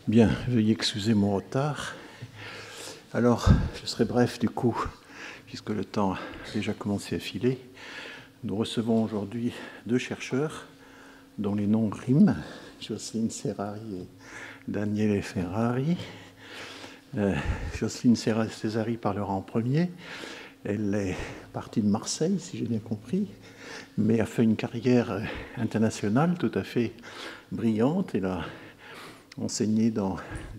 Bien, veuillez excuser mon retard. Alors, je serai bref du coup, puisque le temps a déjà commencé à filer. Nous recevons aujourd'hui deux chercheurs dont les noms riment, Jocelyne Serrari et Daniele Ferrari. Jocelyne Serrari parlera en premier. Elle est partie de Marseille, si j'ai bien compris, mais a fait une carrière internationale tout à fait brillante. Elle a enseigné dans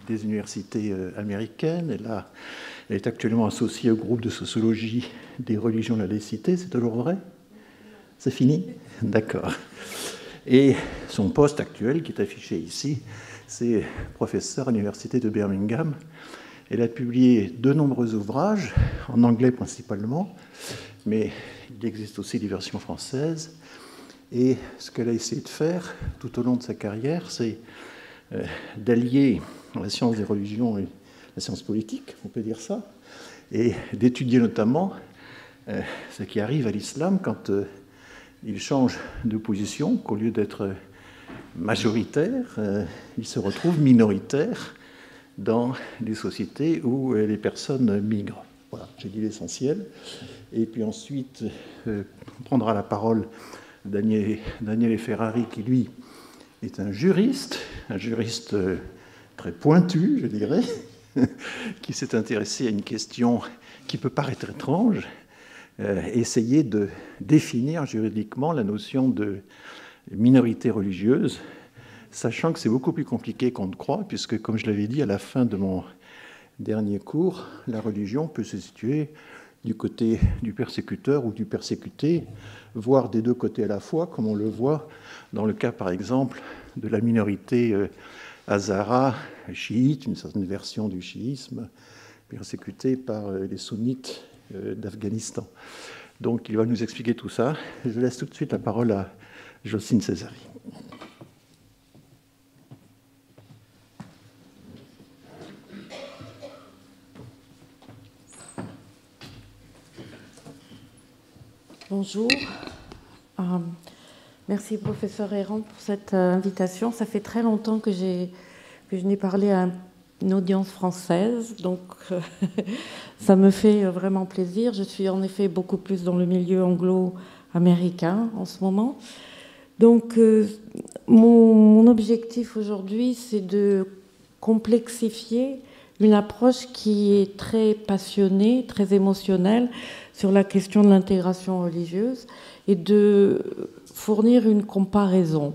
des universités américaines. Elle est actuellement associée au groupe de sociologie des religions de la laïcité. C'est toujours vrai? C'est fini? D'accord. Et son poste actuel, qui est affiché ici, c'est professeur à l'université de Birmingham. Elle a publié de nombreux ouvrages, en anglais principalement, mais il existe aussi des versions françaises. Et ce qu'elle a essayé de faire tout au long de sa carrière, c'est d'allier la science des religions et la science politique, on peut dire ça, et d'étudier notamment ce qui arrive à l'islam quand il change de position, qu'au lieu d'être majoritaire, il se retrouve minoritaire dans les sociétés où les personnes migrent. Voilà, j'ai dit l'essentiel. Et puis ensuite, prendra la parole Daniele Ferrari, qui lui est un juriste très pointu, je dirais, qui s'est intéressé à une question qui peut paraître étrange, essayer de définir juridiquement la notion de minorité religieuse, sachant que c'est beaucoup plus compliqué qu'on ne croit, puisque, comme je l'avais dit à la fin de mon dernier cours, la religion peut se situer du côté du persécuteur ou du persécuté, voire des deux côtés à la fois, comme on le voit dans le cas, par exemple, de la minorité hazara chiite, une certaine version du chiisme, persécutée par les sunnites d'Afghanistan. Donc il va nous expliquer tout ça. Je laisse tout de suite la parole à Jocelyne Serrari. Bonjour. Merci, professeur Errand, pour cette invitation. Ça fait très longtemps que je n'ai parlé à une audience française, donc ça me fait vraiment plaisir. Je suis en effet beaucoup plus dans le milieu anglo-américain en ce moment. Donc, mon objectif aujourd'hui, c'est de complexifier une approche qui est très passionnée, très émotionnelle sur la question de l'intégration religieuse et de fournir une comparaison,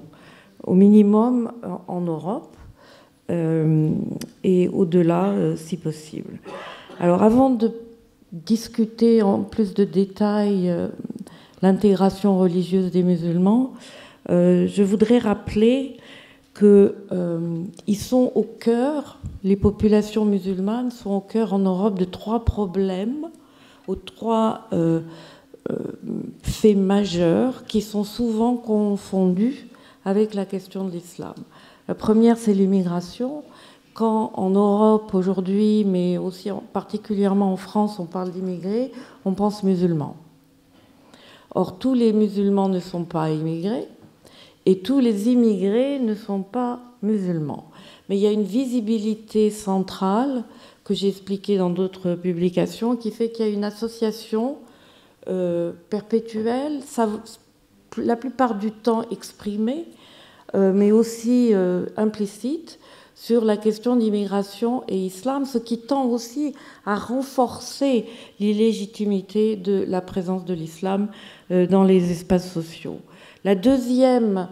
au minimum en Europe et au-delà si possible. Alors avant de discuter en plus de détails l'intégration religieuse des musulmans, je voudrais rappeler qu'ils sont au cœur, les populations musulmanes sont au cœur en Europe de trois problèmes, aux trois faits majeurs qui sont souvent confondus avec la question de l'islam. La première, c'est l'immigration. Quand en Europe aujourd'hui, mais aussi particulièrement en France, on parle d'immigrés, on pense musulmans. Or, tous les musulmans ne sont pas immigrés et tous les immigrés ne sont pas musulmans. Mais il y a une visibilité centrale que j'ai expliquée dans d'autres publications qui fait qu'il y a une association perpétuelle, la plupart du temps exprimée, mais aussi implicite, sur la question d'immigration et islam, ce qui tend aussi à renforcer l'illégitimité de la présence de l'islam dans les espaces sociaux. La deuxième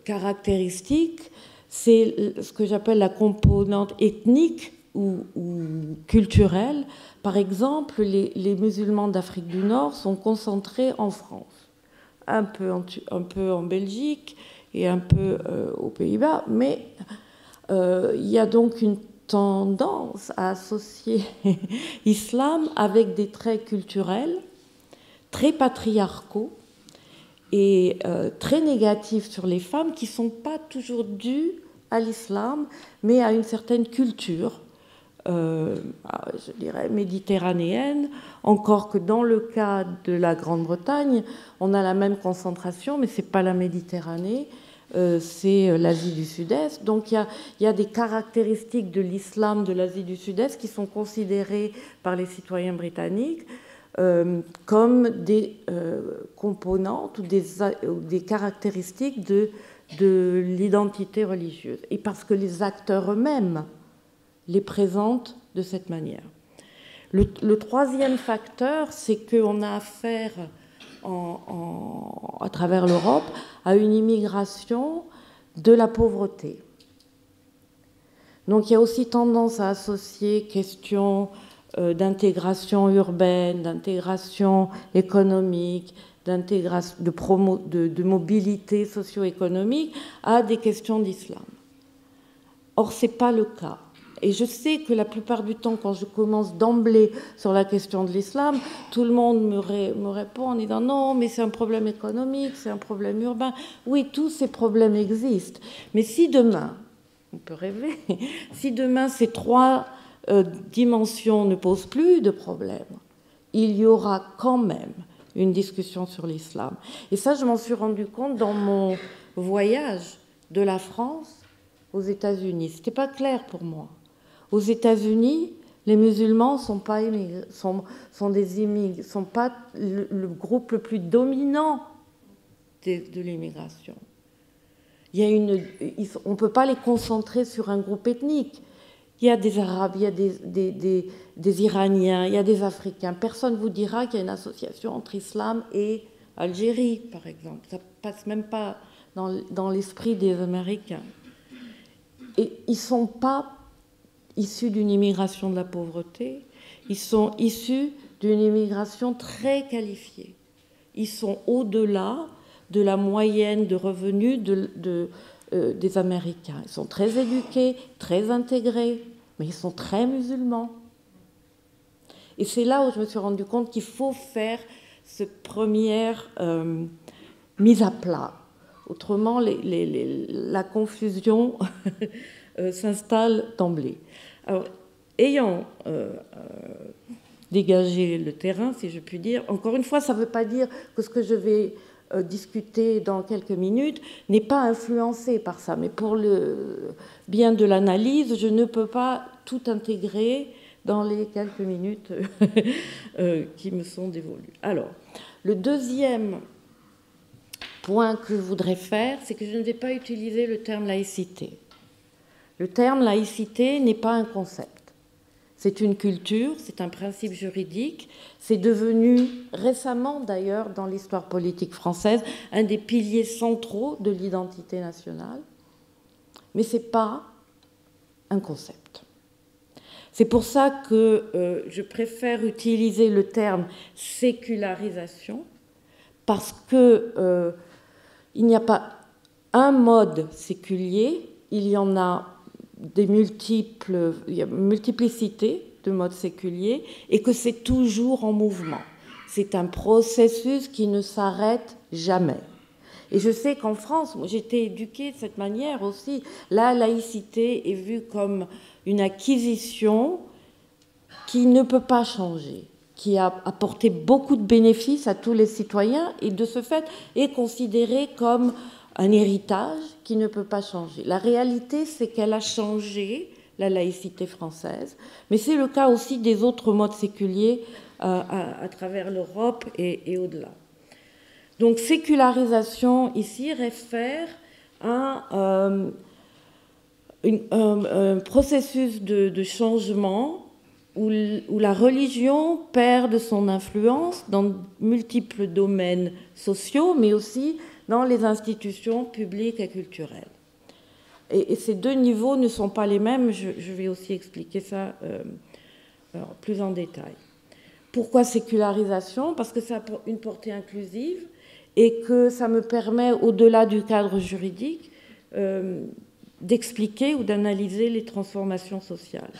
caractéristique, c'est ce que j'appelle la composante ethnique ou culturelle. Par exemple, les musulmans d'Afrique du Nord sont concentrés en France, un peu en Belgique et un peu aux Pays-Bas, mais il y a donc une tendance à associer islam avec des traits culturels très patriarcaux et très négatifs sur les femmes qui ne sont pas toujours dus à l'islam, mais à une certaine culture, je dirais méditerranéenne, encore que dans le cas de la Grande-Bretagne, on a la même concentration, mais ce n'est pas la Méditerranée, c'est l'Asie du Sud-Est. Donc il y a des caractéristiques de l'islam de l'Asie du Sud-Est qui sont considérées par les citoyens britanniques comme des composants ou des caractéristiques de l'identité religieuse. Et parce que les acteurs eux-mêmes les présentent de cette manière. Le troisième facteur, c'est qu'on a affaire à travers l'Europe à une immigration de la pauvreté. Donc il y a aussi tendance à associer questions d'intégration urbaine, d'intégration économique, de mobilité socio-économique à des questions d'islam. Or, ce n'est pas le cas. Et je sais que la plupart du temps, quand je commence d'emblée sur la question de l'islam, tout le monde me répond en disant non, mais c'est un problème économique, c'est un problème urbain. Oui, tous ces problèmes existent. Mais si demain, on peut rêver, si demain ces trois dimensions ne posent plus de problème, il y aura quand même une discussion sur l'islam. Et ça, je m'en suis rendu compte dans mon voyage de la France aux États-Unis. Ce n'était pas clair pour moi. Aux États-Unis, les musulmans sont pas sont pas le groupe le plus dominant de l'immigration. On ne peut pas les concentrer sur un groupe ethnique. Il y a des Arabes, il y a des Iraniens, il y a des Africains. Personne ne vous dira qu'il y a une association entre islam et Algérie, par exemple. Ça ne passe même pas dans l'esprit des Américains. Et ils ne sont pas issus d'une immigration de la pauvreté, ils sont issus d'une immigration très qualifiée. Ils sont au-delà de la moyenne de revenus des Américains. Ils sont très éduqués, très intégrés, mais ils sont très musulmans. Et c'est là où je me suis rendu compte qu'il faut faire cette première mise à plat. Autrement, la confusion s'installe d'emblée. Alors, ayant dégagé le terrain, si je puis dire, encore une fois, ça ne veut pas dire que ce que je vais discuter dans quelques minutes n'est pas influencé par ça, mais pour le bien de l'analyse, je ne peux pas tout intégrer dans les quelques minutes qui me sont dévolues. Alors, le deuxième point que je voudrais faire, c'est que je ne vais pas utiliser le terme laïcité. Le terme laïcité n'est pas un concept. C'est une culture, c'est un principe juridique. C'est devenu récemment, d'ailleurs, dans l'histoire politique française, un des piliers centraux de l'identité nationale. Mais ce n'est pas un concept. C'est pour ça que je préfère utiliser le terme sécularisation, parce que il n'y a pas un mode séculier, il y en a il y a multiplicité de modes séculiers et que c'est toujours en mouvement. C'est un processus qui ne s'arrête jamais. Et je sais qu'en France, moi, j'ai été éduquée de cette manière aussi. La laïcité est vue comme une acquisition qui ne peut pas changer, qui a apporté beaucoup de bénéfices à tous les citoyens et de ce fait est considérée comme un héritage qui ne peut pas changer. La réalité, c'est qu'elle a changé, la laïcité française, mais c'est le cas aussi des autres modes séculiers à travers l'Europe et au-delà. Donc, sécularisation, ici, réfère à un processus de changement où la religion perd de son influence dans multiples domaines sociaux, mais aussi dans les institutions publiques et culturelles. Et ces deux niveaux ne sont pas les mêmes, je vais aussi expliquer ça plus en détail. Pourquoi sécularisation ? Parce que ça a une portée inclusive et que ça me permet, au-delà du cadre juridique, d'expliquer ou d'analyser les transformations sociales.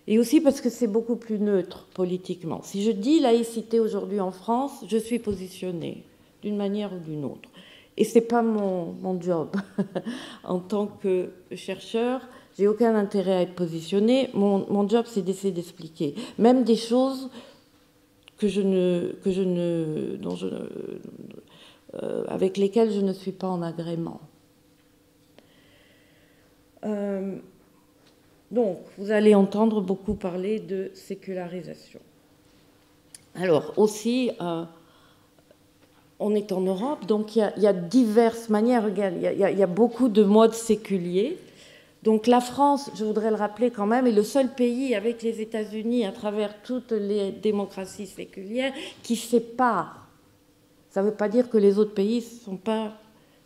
Et aussi parce que c'est beaucoup plus neutre politiquement. Si je dis laïcité aujourd'hui en France, je suis positionnée d'une manière ou d'une autre. Et ce n'est pas mon job. En tant que chercheur, j'ai aucun intérêt à être positionnée. Mon job, c'est d'essayer d'expliquer. Même des choses avec lesquelles je ne suis pas en agrément. Donc, vous allez entendre beaucoup parler de sécularisation. Alors, aussi, on est en Europe, donc il y a diverses manières. Regarde, il y a beaucoup de modes séculiers. Donc la France, je voudrais le rappeler quand même, est le seul pays avec les États-Unis à travers toutes les démocraties séculières qui sépare. Ça ne veut pas dire que les autres pays ne sont pas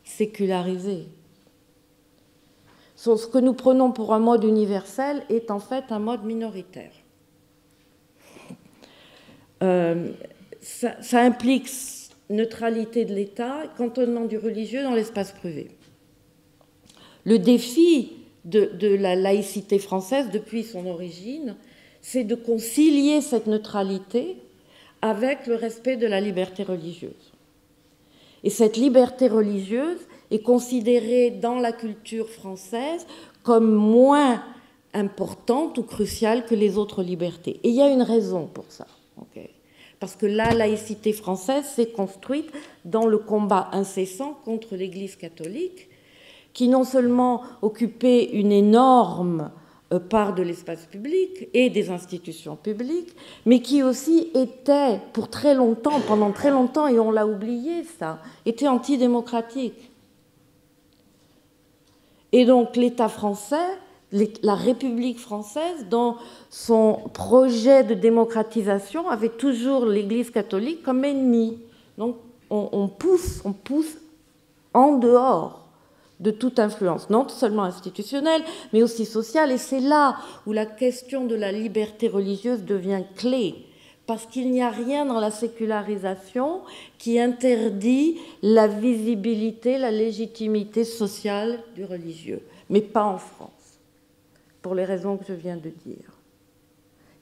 sécularisés. Ce que nous prenons pour un mode universel est en fait un mode minoritaire. Ça implique neutralité de l'État, cantonnement du religieux dans l'espace privé. Le défi de la laïcité française depuis son origine, c'est de concilier cette neutralité avec le respect de la liberté religieuse. Et cette liberté religieuse est considérée dans la culture française comme moins importante ou cruciale que les autres libertés. Et il y a une raison pour ça. Okay. Parce que la laïcité française s'est construite dans le combat incessant contre l'Église catholique, qui non seulement occupait une énorme part de l'espace public et des institutions publiques, mais qui aussi était, pour très longtemps, pendant très longtemps, et on l'a oublié ça, était antidémocratique. Et donc l'État français, la République française, dans son projet de démocratisation, avait toujours l'Église catholique comme ennemie. Donc on pousse en dehors de toute influence, non seulement institutionnelle, mais aussi sociale. Et c'est là où la question de la liberté religieuse devient clé, parce qu'il n'y a rien dans la sécularisation qui interdit la visibilité, la légitimité sociale du religieux, mais pas en France, pour les raisons que je viens de dire.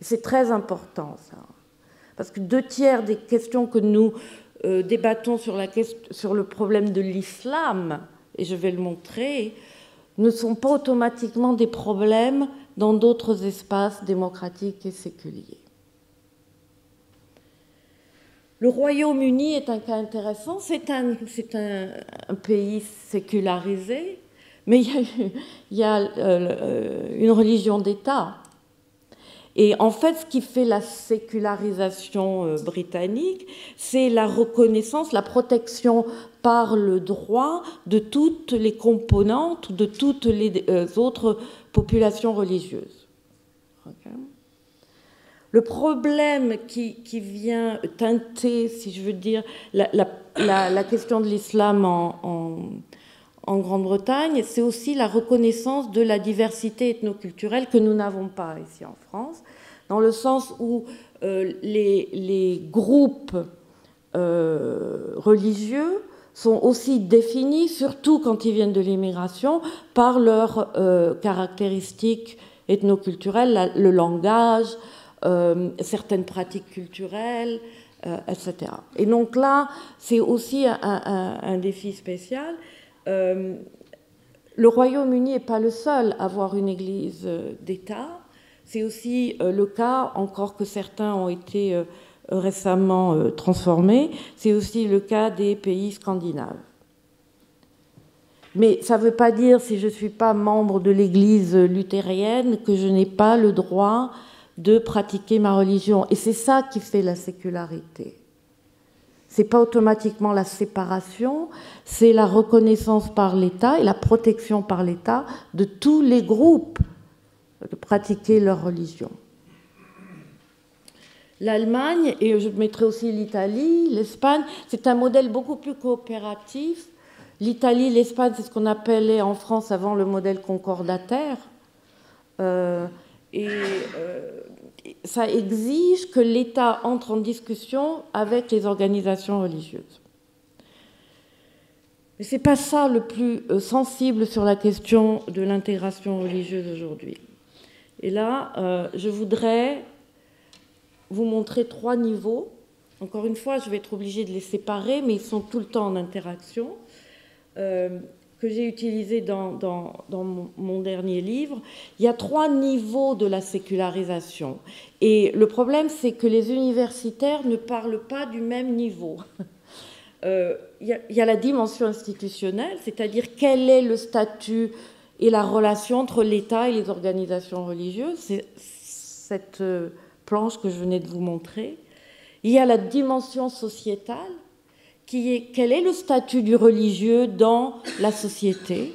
Et c'est très important, ça, parce que 2/3 des questions que nous débattons sur le problème de l'islam, et je vais le montrer, ne sont pas automatiquement des problèmes dans d'autres espaces démocratiques et séculiers. Le Royaume-Uni est un cas intéressant, c'est un pays sécularisé, mais il y a une religion d'État. Et en fait, ce qui fait la sécularisation britannique, c'est la reconnaissance, la protection par le droit de toutes les composantes, de toutes les autres populations religieuses. Okay. Le problème qui vient teinter, si je veux dire, la question de l'islam en Grande-Bretagne, c'est aussi la reconnaissance de la diversité ethnoculturelle que nous n'avons pas ici en France, dans le sens où les groupes religieux sont aussi définis, surtout quand ils viennent de l'immigration, par leurs caractéristiques ethnoculturelles, le langage, certaines pratiques culturelles, etc. Et donc là, c'est aussi un défi spécial. Le Royaume-Uni n'est pas le seul à avoir une église d'État. C'est aussi le cas, encore que certains ont été récemment transformés, c'est aussi le cas des pays scandinaves. Mais ça ne veut pas dire, si je ne suis pas membre de l'église luthérienne, que je n'ai pas le droit de pratiquer ma religion. Et c'est ça qui fait la sécularité. Ce n'est pas automatiquement la séparation, c'est la reconnaissance par l'État et la protection par l'État de tous les groupes de pratiquer leur religion. L'Allemagne, et je mettrai aussi l'Italie, l'Espagne, c'est un modèle beaucoup plus coopératif. L'Italie, l'Espagne, c'est ce qu'on appelait en France avant le modèle concordataire. Ça exige que l'État entre en discussion avec les organisations religieuses. Mais ce n'est pas ça le plus sensible sur la question de l'intégration religieuse aujourd'hui. Et là, je voudrais vous montrer 3 niveaux. Encore une fois, je vais être obligée de les séparer, mais ils sont tout le temps en interaction, que j'ai utilisés dans mon dernier livre. Il y a 3 niveaux de la sécularisation. Et le problème, c'est que les universitaires ne parlent pas du même niveau. Il y a la dimension institutionnelle, c'est-à-dire quel est le statut et la relation entre l'État et les organisations religieuses. C'est cette planche que je venais de vous montrer. Il y a la dimension sociétale, qui est quel est le statut du religieux dans la société.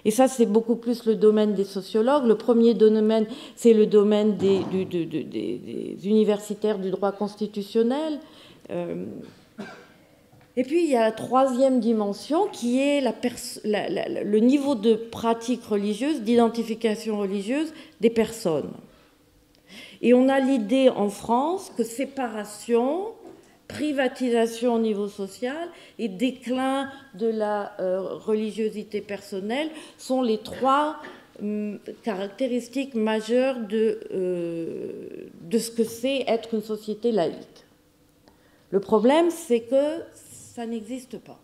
Et ça, c'est beaucoup plus le domaine des sociologues. Le premier domaine, c'est le domaine des universitaires du droit constitutionnel. Et puis, il y a la troisième dimension qui est le niveau de pratique religieuse, d'identification religieuse des personnes. Et on a l'idée en France que séparation, privatisation au niveau social et déclin de la religiosité personnelle sont les trois caractéristiques majeures de ce que c'est être une société laïque. Le problème, c'est que ça n'existe pas.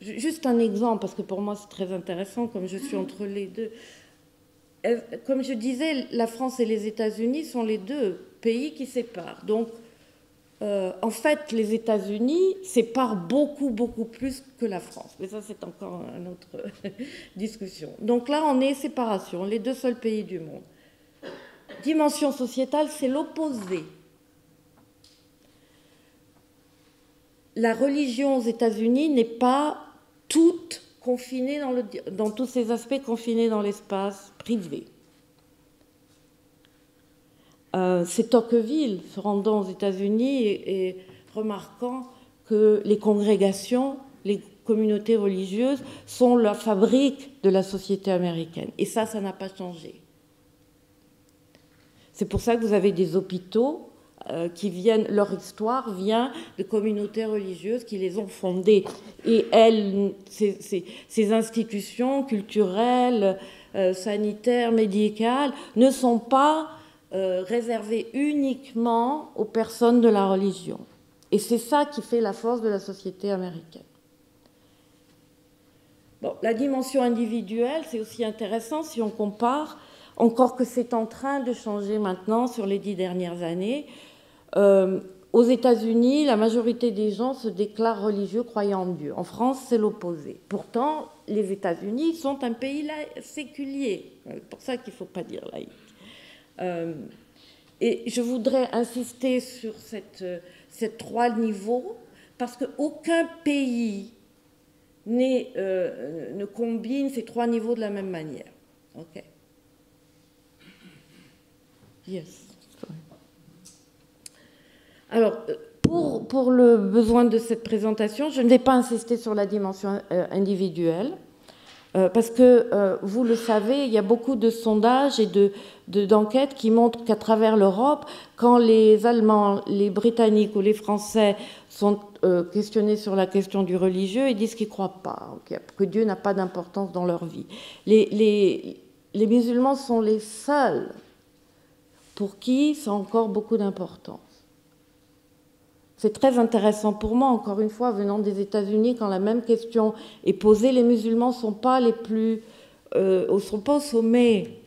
Juste un exemple, parce que pour moi c'est très intéressant, comme je suis entre les deux. Comme je disais, la France et les États-Unis sont les deux pays qui séparent. Donc, en fait, les États-Unis séparent beaucoup, beaucoup plus que la France. Mais ça, c'est encore une autre discussion. Donc là, on est séparation, les deux seuls pays du monde. Dimension sociétale, c'est l'opposé. La religion aux États-Unis n'est pas toute confinée dans tous ses aspects confinés dans l'espace privé. C'est Tocqueville, se rendant aux États-Unis et remarquant que les congrégations, les communautés religieuses sont la fabrique de la société américaine. Et ça n'a pas changé. C'est pour ça que vous avez des hôpitaux qui viennent, leur histoire vient de communautés religieuses qui les ont fondées. Et elles, ces institutions culturelles, sanitaires, médicales, ne sont pas réservées uniquement aux personnes de la religion. Et c'est ça qui fait la force de la société américaine. Bon, la dimension individuelle, c'est aussi intéressant si on compare, encore que c'est en train de changer maintenant sur les 10 dernières années. Aux États-Unis, la majorité des gens se déclarent religieux, croyant en Dieu. En France, c'est l'opposé. Pourtant, les États-Unis sont un pays séculier. C'est pour ça qu'il ne faut pas dire laïque. Et je voudrais insister sur ces trois niveaux, parce qu'aucun pays ne combine ces trois niveaux de la même manière. OK. Yes. Alors, pour le besoin de cette présentation, je ne vais pas insister sur la dimension individuelle, parce que, vous le savez, il y a beaucoup de sondages et d'enquêtes qui montrent qu'à travers l'Europe, quand les Allemands, les Britanniques ou les Français sont questionnés sur la question du religieux, ils disent qu'ils ne croient pas, que Dieu n'a pas d'importance dans leur vie. Les musulmans sont les seuls pour qui ça a encore beaucoup d'importance. C'est très intéressant pour moi, encore une fois, venant des États-Unis, quand la même question est posée, les musulmans ne sont pas sont pas au sommet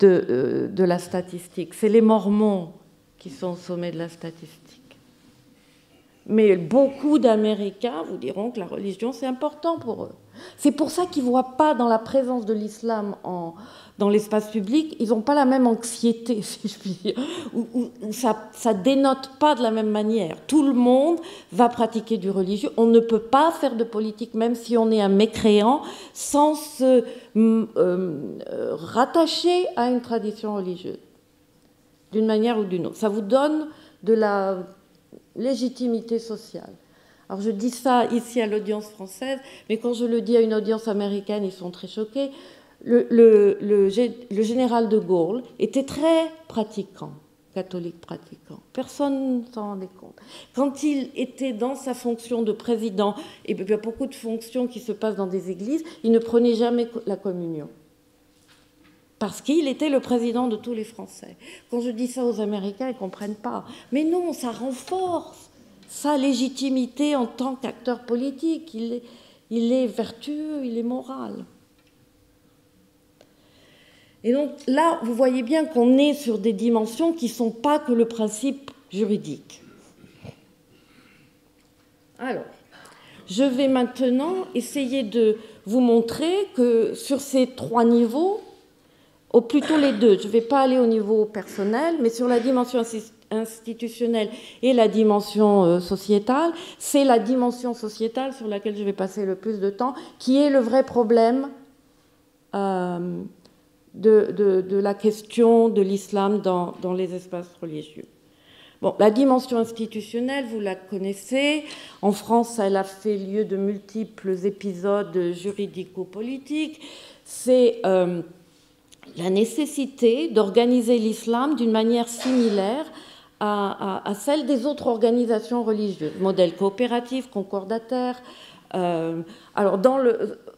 de la statistique. C'est les mormons qui sont au sommet de la statistique. Mais beaucoup d'Américains vous diront que la religion, c'est important pour eux. C'est pour ça qu'ils ne voient pas dans la présence de l'islam dans l'espace public, ils n'ont pas la même anxiété, si je puis dire, ou ça ne dénote pas de la même manière. Tout le monde va pratiquer du religieux. On ne peut pas faire de politique, même si on est un mécréant, sans se rattacher à une tradition religieuse, d'une manière ou d'une autre. Ça vous donne de la légitimité sociale. Alors je dis ça ici à l'audience française, mais quand je le dis à une audience américaine, ils sont très choqués. Le général de Gaulle était très pratiquant, catholique pratiquant. Personne ne s'en rendait compte. Quand il était dans sa fonction de président, et il y a beaucoup de fonctions qui se passent dans des églises, il ne prenait jamais la communion. Parce qu'il était le président de tous les Français. Quand je dis ça aux Américains, ils ne comprennent pas. Mais non, ça renforce sa légitimité en tant qu'acteur politique. Il est vertueux, il est moral. Et donc là, vous voyez bien qu'on est sur des dimensions qui ne sont pas que le principe juridique. Alors, je vais maintenant essayer de vous montrer que sur ces 3 niveaux, ou plutôt les 2, je ne vais pas aller au niveau personnel, mais sur la dimension institutionnelle et la dimension sociétale, c'est la dimension sociétale sur laquelle je vais passer le plus de temps, qui est le vrai problème de la question de l'islam dans les espaces religieux. Bon, la dimension institutionnelle, vous la connaissez. En France, elle a fait lieu de multiples épisodes juridico-politiques. C'est la nécessité d'organiser l'islam d'une manière similaire à celle des autres organisations religieuses. Modèle coopératif, concordataire. Alors,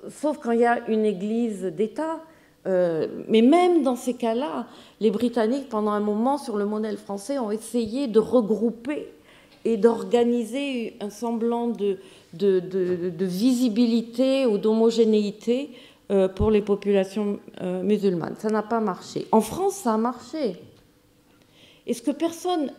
sauf quand il y a une église d'État. Mais même dans ces cas-là, les Britanniques, pendant un moment, sur le modèle français, ont essayé de regrouper et d'organiser un semblant de visibilité ou d'homogénéité pour les populations musulmanes. Ça n'a pas marché. En France, ça a marché. Et ce que personne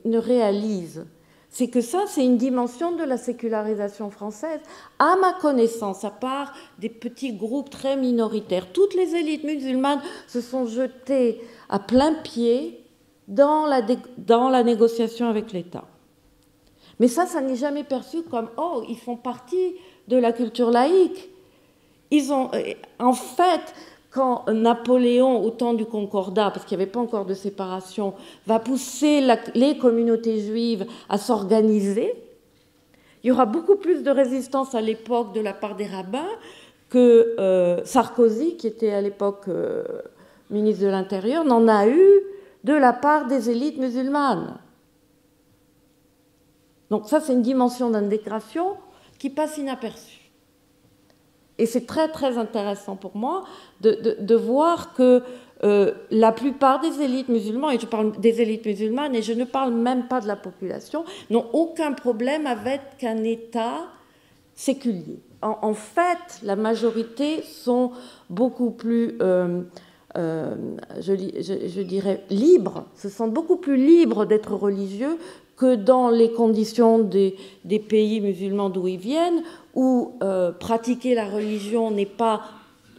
ne réalise, c'est que ça, c'est une dimension de la sécularisation française. À ma connaissance, à part des petits groupes très minoritaires, toutes les élites musulmanes se sont jetées à plein pied dans la négociation avec l'État. Mais ça n'est jamais perçu comme « oh, ils font partie de la culture laïque ». En fait, quand Napoléon, au temps du Concordat, parce qu'il n'y avait pas encore de séparation, va pousser les communautés juives à s'organiser, il y aura beaucoup plus de résistance à l'époque de la part des rabbins que Sarkozy, qui était à l'époque ministre de l'Intérieur, n'en a eu de la part des élites musulmanes. Donc ça, c'est une dimension d'intégration qui passe inaperçue. Et c'est très, très intéressant pour moi de voir que la plupart des élites musulmanes, et je parle des élites musulmanes, et je ne parle même pas de la population, n'ont aucun problème avec un État séculier. En fait, la majorité sont beaucoup plus, je dirais, libres, se sentent beaucoup plus libres d'être religieux que dans les conditions des pays musulmans d'où ils viennent, où pratiquer la religion n'est pas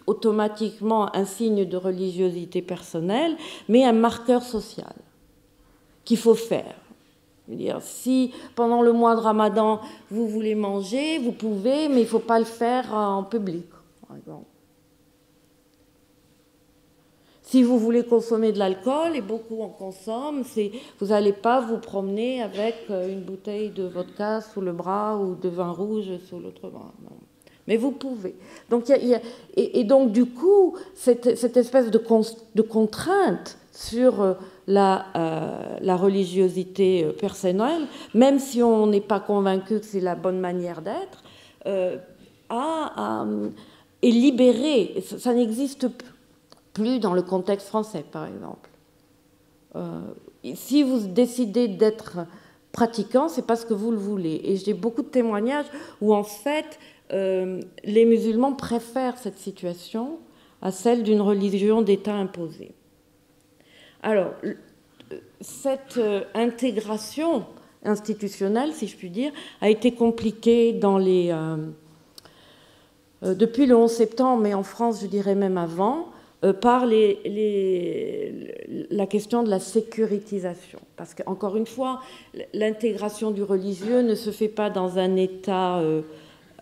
automatiquement un signe de religiosité personnelle, mais un marqueur social qu'il faut faire. Je veux dire, si pendant le mois de Ramadan, vous voulez manger, vous pouvez, mais il ne faut pas le faire en public, par exemple. Si vous voulez consommer de l'alcool, et beaucoup en consomment, vous n'allez pas vous promener avec une bouteille de vodka sous le bras ou de vin rouge sous l'autre bras. Non. Mais vous pouvez. Donc, et donc, du coup, cette espèce de contrainte sur la religiosité personnelle, même si on n'est pas convaincu que c'est la bonne manière d'être, est libérée. Ça n'existe plus dans le contexte français, par exemple. Si vous décidez d'être pratiquant, c'est parce que vous le voulez. Et j'ai beaucoup de témoignages où, en fait, les musulmans préfèrent cette situation à celle d'une religion d'État imposée. Alors, cette intégration institutionnelle, si je puis dire, a été compliquée depuis le 11 septembre, mais en France, je dirais même avant, par la question de la sécurisation. Parce qu'encore une fois, l'intégration du religieux ne se fait pas dans un État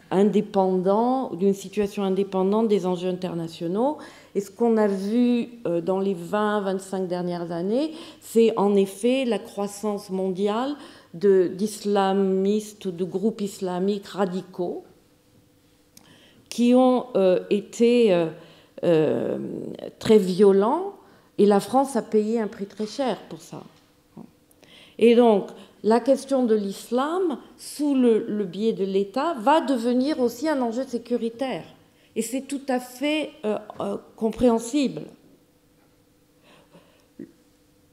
indépendant, d'une situation indépendante des enjeux internationaux. Et ce qu'on a vu dans les 20-25 dernières années, c'est en effet la croissance mondiale d'islamistes ou de groupes islamiques radicaux qui ont été très violents, et la France a payé un prix très cher pour ça. Et donc, la question de l'islam, sous le biais de l'État, va devenir aussi un enjeu sécuritaire. Et c'est tout à fait compréhensible.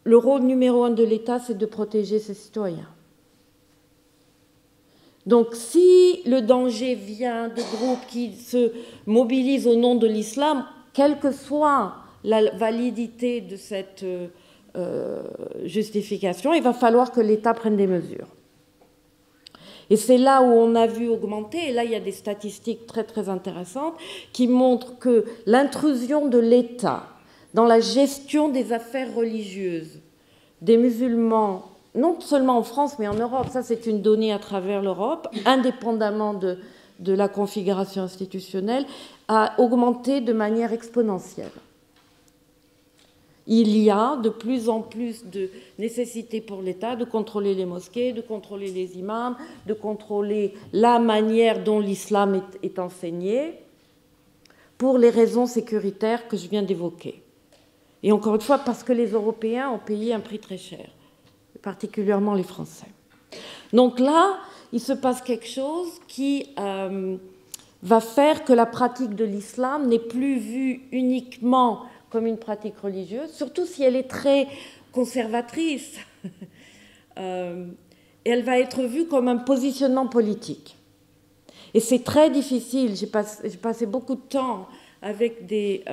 Le rôle numéro 1 de l'État, c'est de protéger ses citoyens. Donc, si le danger vient de groupes qui se mobilisent au nom de l'islam, quelle que soit la validité de cette justification, il va falloir que l'État prenne des mesures. Et c'est là où on a vu augmenter, et là il y a des statistiques très très intéressantes qui montrent que l'intrusion de l'État dans la gestion des affaires religieuses des musulmans, non seulement en France mais en Europe, ça c'est une donnée à travers l'Europe, indépendamment de la configuration institutionnelle, a augmenté de manière exponentielle. Il y a de plus en plus de nécessité pour l'État de contrôler les mosquées, de contrôler les imams, de contrôler la manière dont l'islam est enseigné, pour les raisons sécuritaires que je viens d'évoquer. Et encore une fois, parce que les Européens ont payé un prix très cher, particulièrement les Français. Donc là, il se passe quelque chose qui va faire que la pratique de l'islam n'est plus vue uniquement comme une pratique religieuse, surtout si elle est très conservatrice. Et elle va être vue comme un positionnement politique. Et c'est très difficile. J'ai passé beaucoup de temps avec les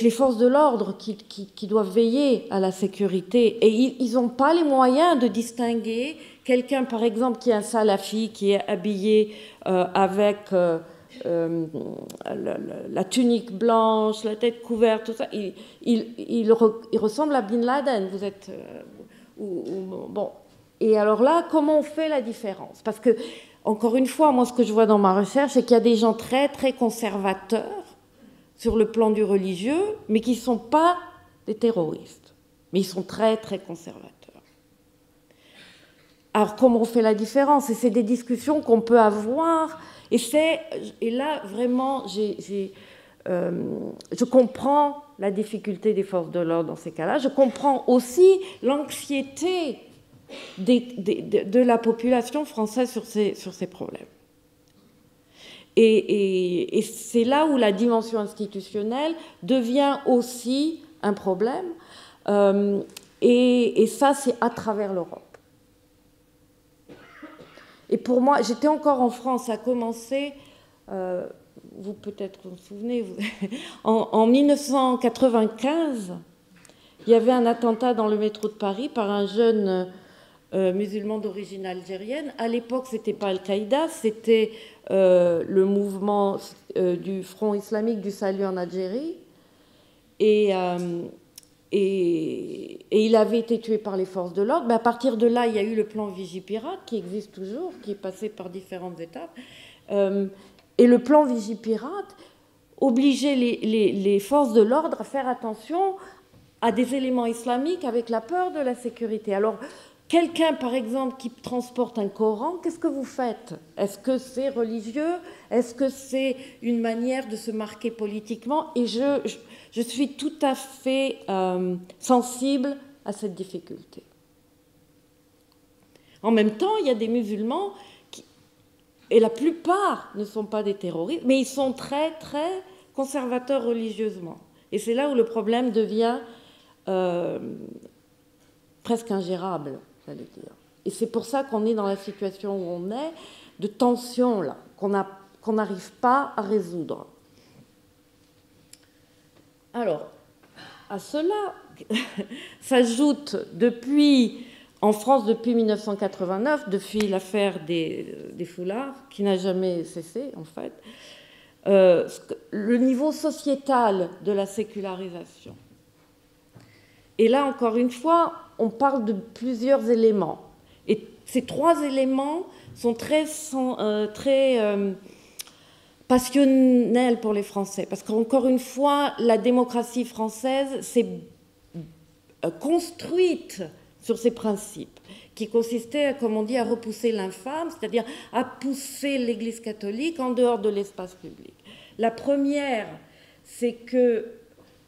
forces de l'ordre qui doivent veiller à la sécurité. Et ils n'ont pas les moyens de distinguer quelqu'un, par exemple, qui est un salafi, qui est habillé avec la tunique blanche, la tête couverte, tout ça. Il ressemble à Bin Laden. Vous êtes... bon. Et alors là, comment on fait la différence? Parce que, encore une fois, moi, ce que je vois dans ma recherche, c'est qu'il y a des gens très, très conservateurs sur le plan du religieux, mais qui ne sont pas des terroristes. Mais ils sont très, très conservateurs. Alors, comment on fait la différence? Et c'est des discussions qu'on peut avoir. Et là, vraiment, je comprends la difficulté des forces de l'ordre dans ces cas-là. Je comprends aussi l'anxiété de la population française sur ces problèmes. Et c'est là où la dimension institutionnelle devient aussi un problème. Et ça, c'est à travers l'Europe. Et pour moi, j'étais encore en France, ça a commencé, vous peut-être vous souvenez, en 1995, il y avait un attentat dans le métro de Paris par un jeune musulman d'origine algérienne. À l'époque, ce n'était pas Al-Qaïda, c'était le mouvement du Front islamique du salut en Algérie. Et il avait été tué par les forces de l'ordre. Mais à partir de là, il y a eu le plan Vigipirate, qui existe toujours, qui est passé par différentes étapes. Et le plan Vigipirate obligeait les forces de l'ordre à faire attention à des éléments islamiques avec la peur de la sécurité. Alors, quelqu'un, par exemple, qui transporte un Coran, qu'est-ce que vous faites? Est-ce que c'est religieux? Est-ce que c'est une manière de se marquer politiquement? Et je suis tout à fait sensible à cette difficulté. En même temps, il y a des musulmans et la plupart ne sont pas des terroristes, mais ils sont très, très conservateurs religieusement. Et c'est là où le problème devient presque ingérable, j'allais dire. Et c'est pour ça qu'on est dans la situation où on est, de tension, là, qu'on n'arrive pas à résoudre. Alors, à cela s'ajoute en France depuis 1989, depuis l'affaire des foulards, qui n'a jamais cessé en fait, le niveau sociétal de la sécularisation. Et là, encore une fois, on parle de plusieurs éléments. Et ces trois éléments sont très passionnels pour les Français. Parce qu'encore une fois, la démocratie française s'est construite sur ces principes, qui consistaient, comme on dit, à repousser l'infâme, c'est-à-dire à pousser l'Église catholique en dehors de l'espace public. La première, c'est que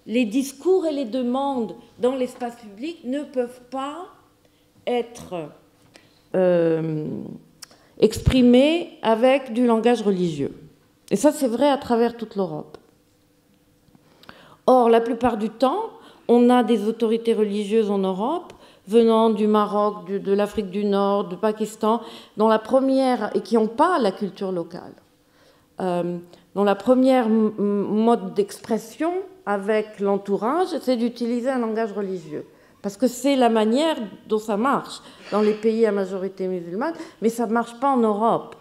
les discours et les demandes dans l'espace public ne peuvent pas être exprimés avec du langage religieux. Et ça, c'est vrai à travers toute l'Europe. Or, la plupart du temps, on a des autorités religieuses en Europe venant du Maroc, de l'Afrique du Nord, du Pakistan, et qui n'ont pas la culture locale. Dont la première mode d'expression avec l'entourage, c'est d'utiliser un langage religieux. Parce que c'est la manière dont ça marche dans les pays à majorité musulmane, mais ça ne marche pas en Europe.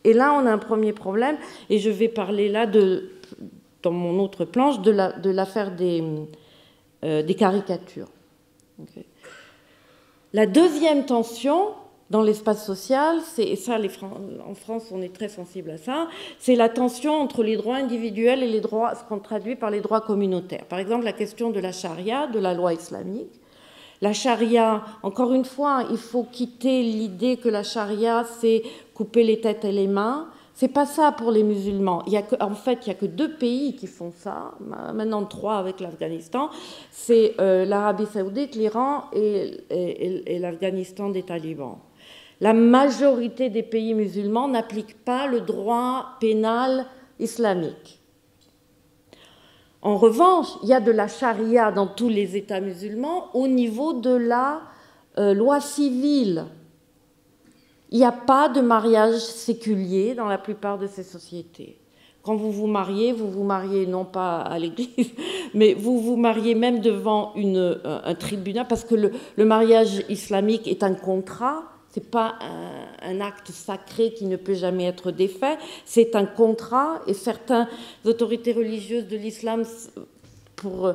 Et là, on a un premier problème, et je vais parler là, dans mon autre planche, de l'affaire des caricatures. Okay. La deuxième tension dans l'espace social, et ça, en France, on est très sensible à ça, c'est la tension entre les droits individuels et les droits, ce qu'on traduit par les droits communautaires. Par exemple, la question de la charia, de la loi islamique. La charia, encore une fois, il faut quitter l'idée que la charia, c'est couper les têtes et les mains. C'est pas ça pour les musulmans. En fait, il n'y a que 2 pays qui font ça, maintenant 3 avec l'Afghanistan. C'est l'Arabie saoudite, l'Iran et l'Afghanistan des talibans. La majorité des pays musulmans n'appliquent pas le droit pénal islamique. En revanche, il y a de la charia dans tous les États musulmans au niveau de la loi civile. Il n'y a pas de mariage séculier dans la plupart de ces sociétés. Quand vous vous mariez non pas à l'église, mais vous vous mariez même devant un tribunal, parce que le mariage islamique est un contrat, ce n'est pas un acte sacré qui ne peut jamais être défait, c'est un contrat, et certaines autorités religieuses de l'islam, pour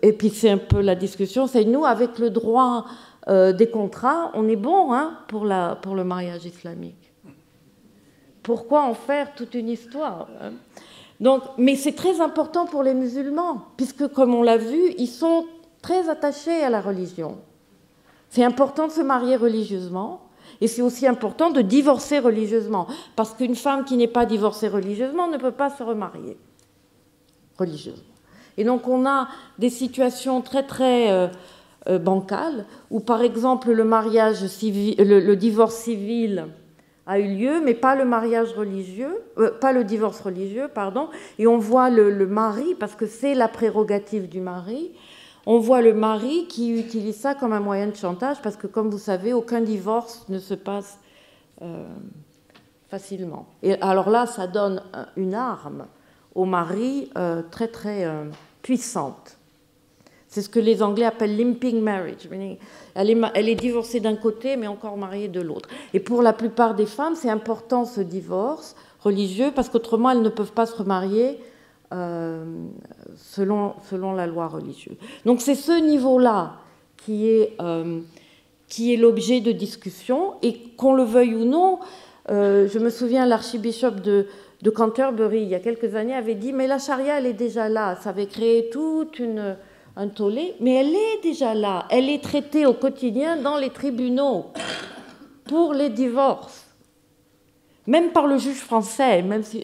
épicer un peu la discussion, c'est nous, avec le droit des contrats, on est bon pour le mariage islamique. Pourquoi en faire toute une histoire, Donc, mais c'est très important pour les musulmans, puisque, comme on l'a vu, ils sont très attachés à la religion. C'est important de se marier religieusement, et c'est aussi important de divorcer religieusement, parce qu'une femme qui n'est pas divorcée religieusement ne peut pas se remarier religieusement. Et donc, on a des situations très, très bancales, où, par exemple, le mariage civil, le divorce civil a eu lieu, mais pas le mariage religieux, pas le divorce religieux, pardon. Et on voit le mari, parce que c'est la prérogative du mari, on voit le mari qui utilise ça comme un moyen de chantage, parce que, comme vous savez, aucun divorce ne se passe facilement. Et alors là, ça donne une arme au mari très, très puissante. C'est ce que les Anglais appellent limping marriage. Elle est divorcée d'un côté, mais encore mariée de l'autre. Et pour la plupart des femmes, c'est important ce divorce religieux, parce qu'autrement, elles ne peuvent pas se remarier selon la loi religieuse. Donc c'est ce niveau-là qui est l'objet de discussion, et qu'on le veuille ou non, je me souviens, l'archibishop de Canterbury, il y a quelques années, avait dit « mais la charia, elle est déjà là ». Ça avait créé toute un tollé, mais elle est déjà là. Elle est traitée au quotidien dans les tribunaux pour les divorces, même par le juge français. Même si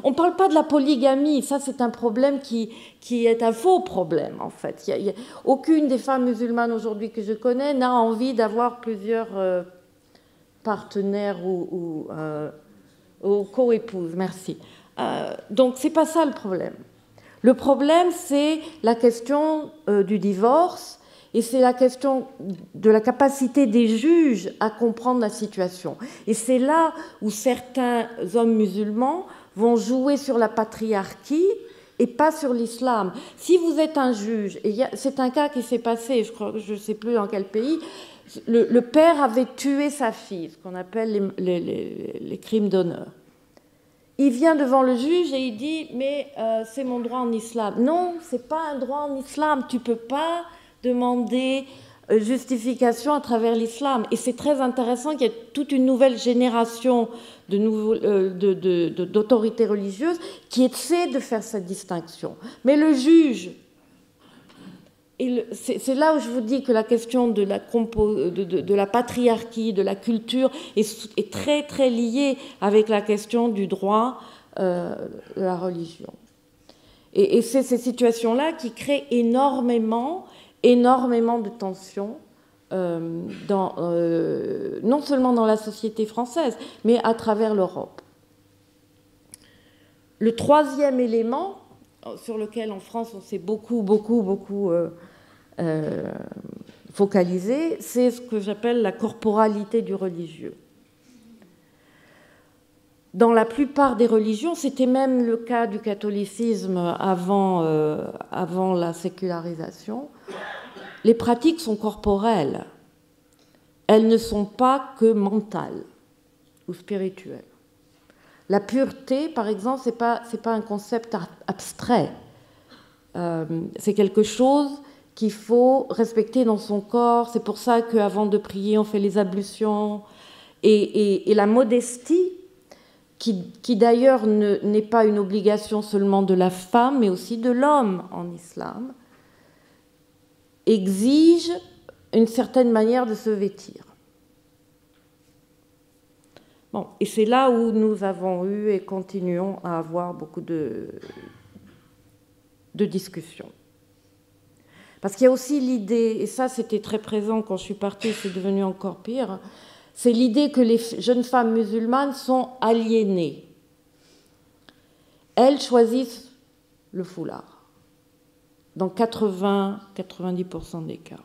on ne parle pas de la polygamie, ça c'est un problème qui est un faux problème en fait. Aucune des femmes musulmanes aujourd'hui que je connais n'a envie d'avoir plusieurs partenaires ou co-épouses. Merci. Donc c'est pas ça le problème. Le problème, c'est la question du divorce, et c'est la question de la capacité des juges à comprendre la situation. Et c'est là où certains hommes musulmans vont jouer sur la patriarchie et pas sur l'islam. Si vous êtes un juge, et c'est un cas qui s'est passé, je ne sais plus dans quel pays, le père avait tué sa fille, ce qu'on appelle les crimes d'honneur. Il vient devant le juge et il dit « mais c'est mon droit en islam ». Non, ce n'est pas un droit en islam. Tu ne peux pas demander justification à travers l'islam. Et c'est très intéressant qu'il y ait toute une nouvelle génération d'autorités religieuses qui essaient de faire cette distinction. Mais le juge, c'est là où je vous dis que la question de la patriarchie, de la culture est très, très liée avec la question du droit de la religion. Et c'est ces situations-là qui créent énormément de tensions, non seulement dans la société française, mais à travers l'Europe. Le troisième élément sur lequel en France on s'est beaucoup focalisé, c'est ce que j'appelle la corporalité du religieux. dans la plupart des religions, c'était même le cas du catholicisme avant la sécularisation, les pratiques sont corporelles. Elles ne sont pas que mentales ou spirituelles. La pureté, par exemple, c'est pas un concept abstrait. C'est quelque chose qu'il faut respecter dans son corps. C'est pour ça qu'avant de prier, on fait les ablutions. Et la modestie, qui d'ailleurs n'est pas une obligation seulement de la femme, mais aussi de l'homme en islam, exige une certaine manière de se vêtir. Bon, et c'est là où nous avons eu et continuons à avoir beaucoup de discussions. Parce qu'il y a aussi l'idée, et ça c'était très présent quand je suis partie, c'est devenu encore pire, c'est l'idée que les jeunes femmes musulmanes sont aliénées. Elles choisissent le foulard, dans 80-90% des cas.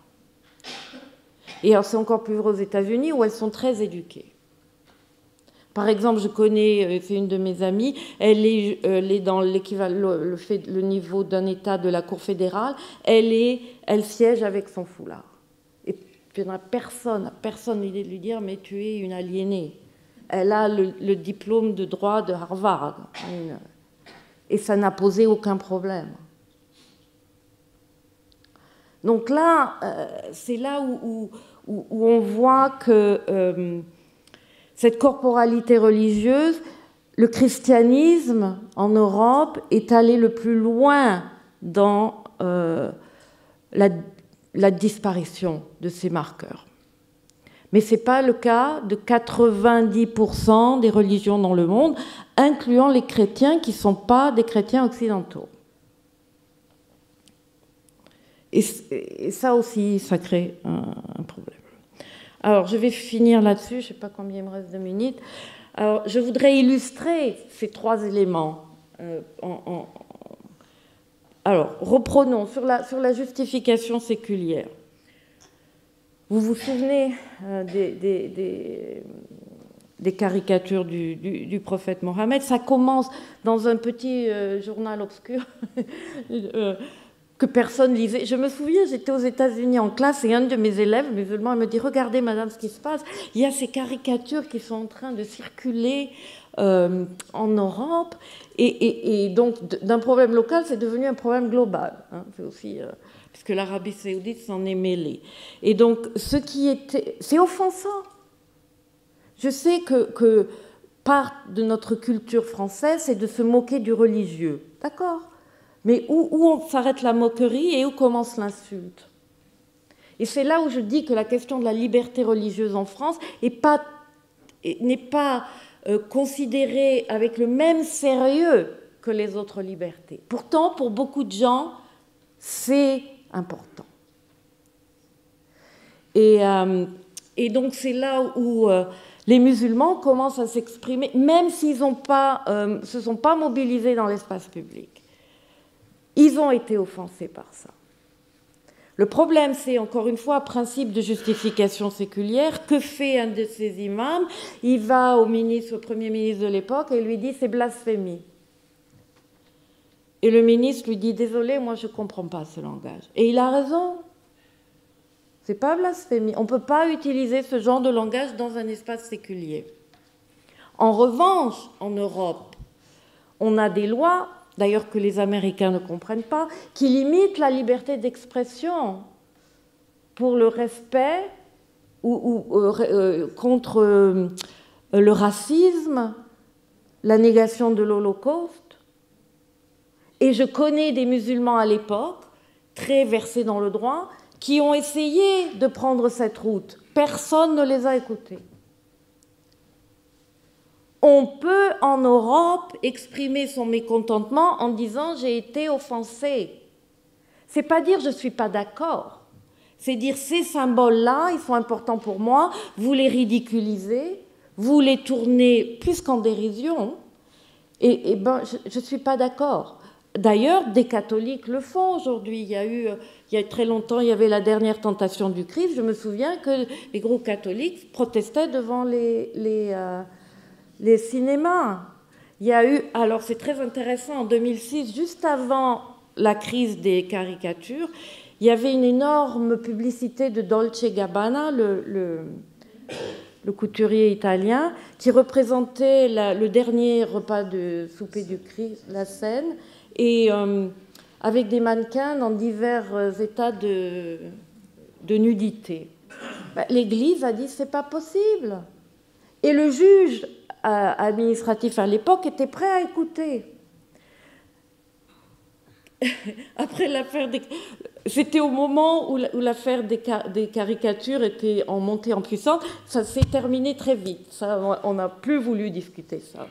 Et alors c'est encore plus vrai aux États-Unis où elles sont très éduquées. Par exemple, je connais, c'est une de mes amies, elle est dans l'équivalent, le niveau d'un État de la Cour fédérale, elle siège avec son foulard. Et puis, personne l'idée de lui dire, mais tu es une aliénée. Elle a le diplôme de droit de Harvard. Et ça n'a posé aucun problème. Donc là, c'est là où on voit que cette corporalité religieuse, le christianisme en Europe est allé le plus loin dans la disparition de ces marqueurs. Mais ce n'est pas le cas de 90% des religions dans le monde, incluant les chrétiens qui ne sont pas des chrétiens occidentaux. Et ça aussi, ça crée un problème. Alors, je vais finir là-dessus, je ne sais pas combien il me reste de minutes. Alors, je voudrais illustrer ces trois éléments. Alors, reprenons sur la justification séculière. Vous vous souvenez des caricatures du prophète Mohammed? Ça commence dans un petit journal obscur que personne lisait. Je me souviens, j'étais aux États-Unis en classe et un de mes élèves musulmans me dit « Regardez, madame, ce qui se passe. Il y a ces caricatures qui sont en train de circuler en Europe. » Et donc, d'un problème local, c'est devenu un problème global. Hein. C'est aussi... puisque l'Arabie saoudite s'en est mêlée. Et donc, c'est offensant. Je sais que part de notre culture française, c'est de se moquer du religieux. D'accord ? Mais où s'arrête la moquerie et où commence l'insulte? Et c'est là où je dis que la question de la liberté religieuse en France n'est pas considérée avec le même sérieux que les autres libertés. Pourtant, pour beaucoup de gens, c'est important. Et donc c'est là où les musulmans commencent à s'exprimer, même s'ils se sont pas mobilisés dans l'espace public. Ils ont été offensés par ça. Le problème, c'est encore une fois, principe de justification séculière. Que fait un de ces imams? Il va au premier ministre de l'époque et lui dit c'est blasphémie. Et le ministre lui dit désolé, moi je ne comprends pas ce langage. Et il a raison. C'est pas blasphémie. On ne peut pas utiliser ce genre de langage dans un espace séculier. En revanche, en Europe, on a des lois, d'ailleurs que les Américains ne comprennent pas, qui limitent la liberté d'expression pour le respect contre le racisme, la négation de l'Holocauste. Et je connais des musulmans à l'époque, très versés dans le droit, qui ont essayé de prendre cette route. Personne ne les a écoutés. On peut, en Europe, exprimer son mécontentement en disant « j'ai été offensé ». C'est pas dire « je ne suis pas d'accord ». C'est dire « ces symboles-là, ils sont importants pour moi, vous les ridiculisez, vous les tournez plus qu'en dérision, et ben, je ne suis pas d'accord ». D'ailleurs, des catholiques le font aujourd'hui. Il y a très longtemps, il y avait la dernière tentation du Christ. Je me souviens que les groupes catholiques protestaient devant les les cinémas. Il y a eu, alors c'est très intéressant, en 2006, juste avant la crise des caricatures, il y avait une énorme publicité de Dolce Gabbana, le couturier italien, qui représentait le dernier repas de souper du Christ, la scène, et avec des mannequins dans divers états de nudité. L'Église a dit c'est pas possible. Et le juge administratif à l'époque était prêt à écouter. Après l'affaire c'était au moment où l'affaire des caricatures était en montée en puissance, ça s'est terminé très vite. Ça, on n'a plus voulu discuter ça.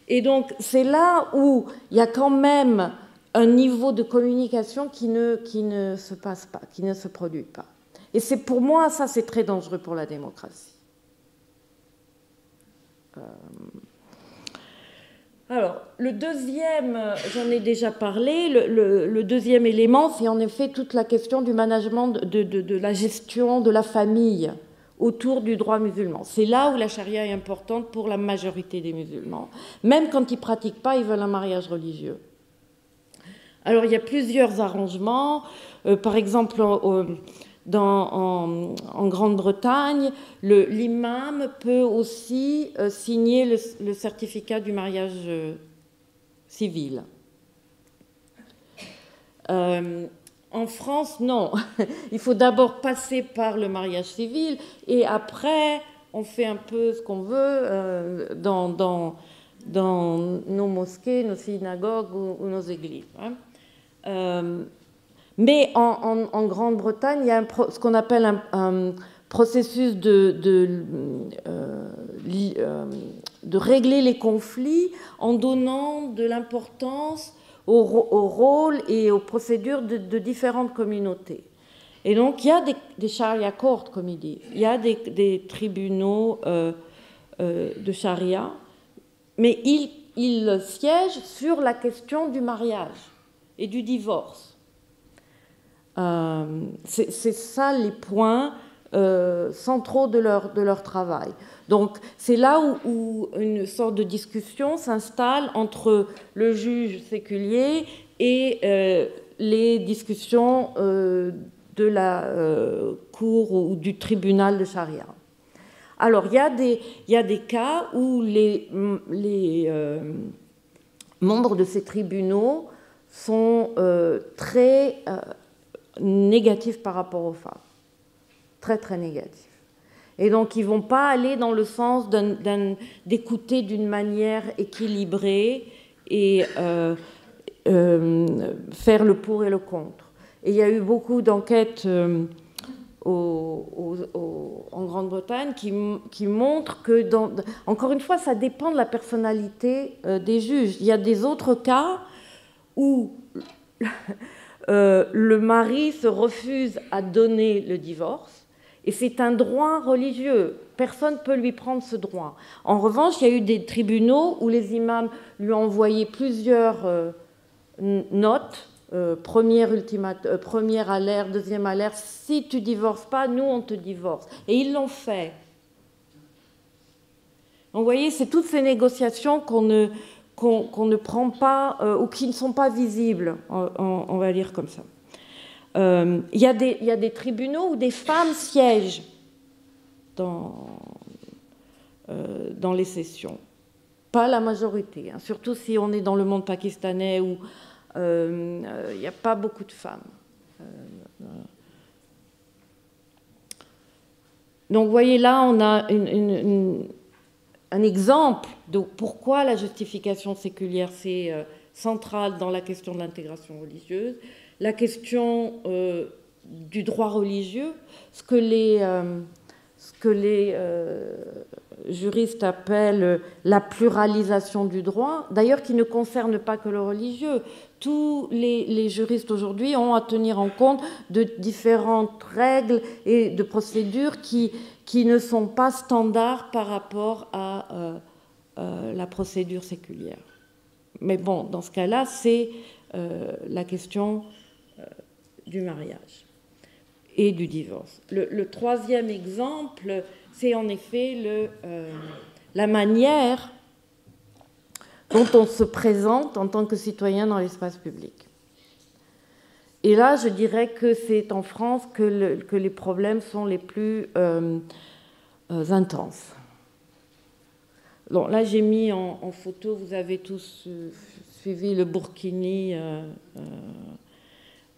Et donc, c'est là où il y a quand même un niveau de communication qui ne se passe pas, qui ne se produit pas. Et c'est pour moi, ça, c'est très dangereux pour la démocratie. Alors, le deuxième, j'en ai déjà parlé, le deuxième élément, c'est en effet toute la question du management, de la gestion de la famille autour du droit musulman. C'est là où la charia est importante pour la majorité des musulmans. Même quand ils ne pratiquent pas, ils veulent un mariage religieux. Alors, il y a plusieurs arrangements. Par exemple, en Grande-Bretagne, l'imam peut aussi signer le certificat du mariage civil. En France, non. Il faut d'abord passer par le mariage civil et après, on fait un peu ce qu'on veut dans nos mosquées, nos synagogues ou nos églises. Mais en Grande-Bretagne, il y a ce qu'on appelle un processus de régler les conflits en donnant de l'importance au rôle et aux procédures de différentes communautés. Et donc, il y a des sharia courts, comme ils disent. Il y a des tribunaux de charia, mais ils siègent sur la question du mariage et du divorce. C'est ça les points centraux de leur travail. Donc c'est là où une sorte de discussion s'installe entre le juge séculier et les discussions de la cour ou du tribunal de charia. Alors il y a des cas où les membres de ces tribunaux sont très négatifs par rapport aux femmes. Très, très négatifs. Et donc, ils ne vont pas aller dans le sens d'écouter d'une manière équilibrée et faire le pour et le contre. Et il y a eu beaucoup d'enquêtes en Grande-Bretagne qui montrent que, encore une fois, ça dépend de la personnalité des juges. Il y a des autres cas où le mari se refuse à donner le divorce. Et c'est un droit religieux. Personne ne peut lui prendre ce droit. En revanche, il y a eu des tribunaux où les imams lui ont envoyé plusieurs notes, première alerte, deuxième alerte, si tu ne divorces pas, nous on te divorce. Et ils l'ont fait. Donc vous voyez, c'est toutes ces négociations qu'on ne prend pas, ou qui ne sont pas visibles, on va dire comme ça. Il y a des tribunaux où des femmes siègent dans les sessions. Pas la majorité, hein, surtout si on est dans le monde pakistanais où il n'y a pas beaucoup de femmes. Donc vous voyez là, on a un exemple de pourquoi la justification séculière, c'est central dans la question de l'intégration religieuse. La question du droit religieux, ce que les juristes appellent la pluralisation du droit, d'ailleurs qui ne concerne pas que le religieux. Tous les juristes aujourd'hui ont à tenir en compte de différentes règles et de procédures qui ne sont pas standards par rapport à la procédure séculière. Mais bon, dans ce cas-là, c'est la question du mariage et du divorce. Le troisième exemple, c'est en effet la manière dont on se présente en tant que citoyen dans l'espace public. Et là, je dirais que c'est en France que les problèmes sont les plus intenses. Bon, là, j'ai mis en photo, vous avez tous suivi le Burkini.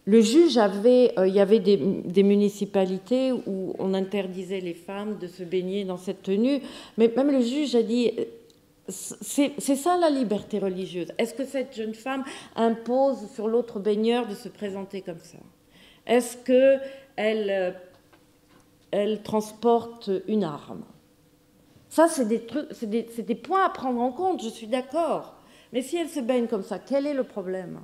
Le juge il y avait des municipalités où on interdisait les femmes de se baigner dans cette tenue, mais même le juge a dit, c'est ça la liberté religieuse. Est-ce que cette jeune femme impose sur l'autre baigneur de se présenter comme ça? Est-ce qu'elle transporte une arme? Ça, c'est des points à prendre en compte, je suis d'accord. Mais si elle se baigne comme ça, quel est le problème?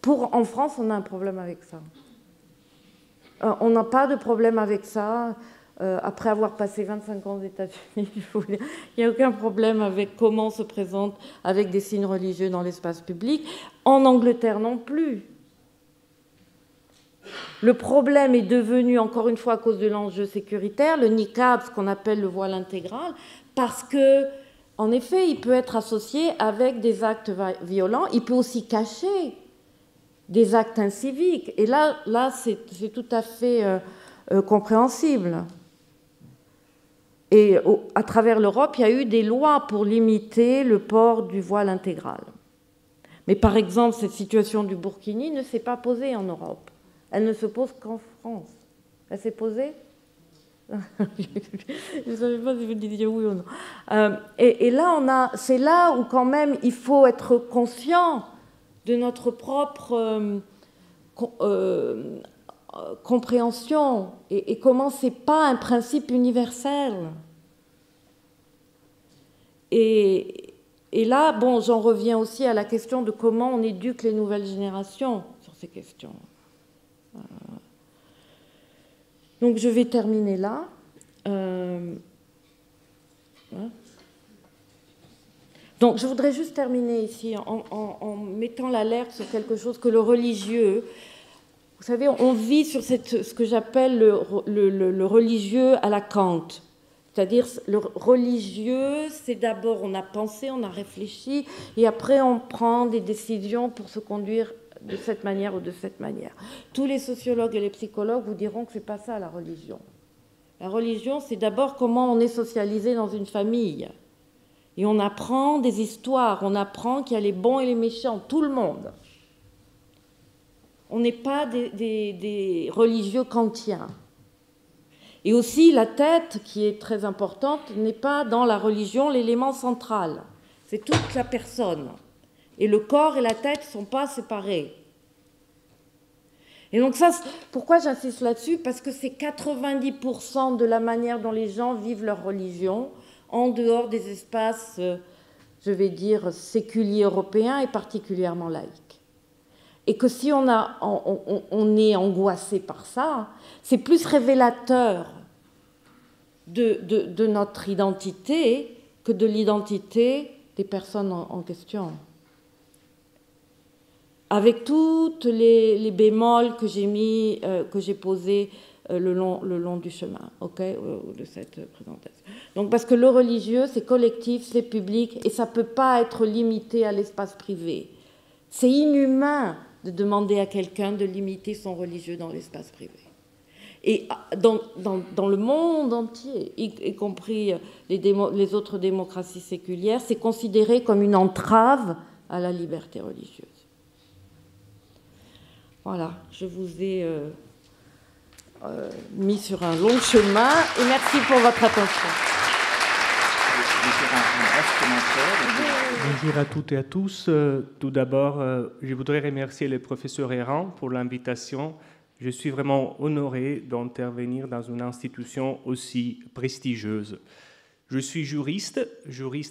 En France, on a un problème avec ça. On n'a pas de problème avec ça. Après avoir passé 25 ans aux États-Unis, il n'y a aucun problème avec comment on se présente avec des signes religieux dans l'espace public. En Angleterre non plus. Le problème est devenu, encore une fois, à cause de l'enjeu sécuritaire, le niqab, ce qu'on appelle le voile intégral, parce que, en effet, il peut être associé avec des actes violents. Il peut aussi cacher des actes inciviques. Et là c'est tout à fait compréhensible. Et à travers l'Europe, il y a eu des lois pour limiter le port du voile intégral. Mais par exemple, cette situation du burkini ne s'est pas posée en Europe. Elle ne se pose qu'en France. Elle s'est posée? Je ne savais pas si vous disiez oui ou non. Et là, c'est là où quand même il faut être conscient de notre propre compréhension et comment ce n'est pas un principe universel. Et là, bon, j'en reviens aussi à la question de comment on éduque les nouvelles générations sur ces questions. Donc je vais terminer là. Donc je voudrais juste terminer ici en mettant l'alerte sur quelque chose que le religieux... Vous savez, on vit sur ce que j'appelle le religieux à la Kant. C'est-à-dire, le religieux, c'est d'abord, on a pensé, on a réfléchi, et après on prend des décisions pour se conduire de cette manière ou de cette manière. Tous les sociologues et les psychologues vous diront que ce n'est pas ça la religion. La religion, c'est d'abord comment on est socialisé dans une famille. Et on apprend des histoires, on apprend qu'il y a les bons et les méchants, tout le monde. On n'est pas des religieux kantiens. Et aussi, la tête, qui est très importante, n'est pas dans la religion l'élément central. C'est toute la personne. Et le corps et la tête ne sont pas séparés. Et donc ça, pourquoi j'insiste là-dessus? Parce que c'est 90% de la manière dont les gens vivent leur religion, en dehors des espaces, je vais dire, séculiers européens et particulièrement laïcs. Et que si on est angoissé par ça, c'est plus révélateur de notre identité que de l'identité des personnes en question. Avec toutes les bémols que j'ai mis, que j'ai posés le long du chemin, de cette présentation. Donc, parce que le religieux, c'est collectif, c'est public, et ça ne peut pas être limité à l'espace privé. C'est inhumain de demander à quelqu'un de limiter son religieux dans l'espace privé. Et dans le monde entier, y compris les autres démocraties séculières, c'est considéré comme une entrave à la liberté religieuse. Voilà, je vous ai mis sur un long chemin et merci pour votre attention. Bonjour à toutes et à tous. Tout d'abord, je voudrais remercier le professeur Errand pour l'invitation. Je suis vraiment honoré d'intervenir dans une institution aussi prestigieuse. Je suis juriste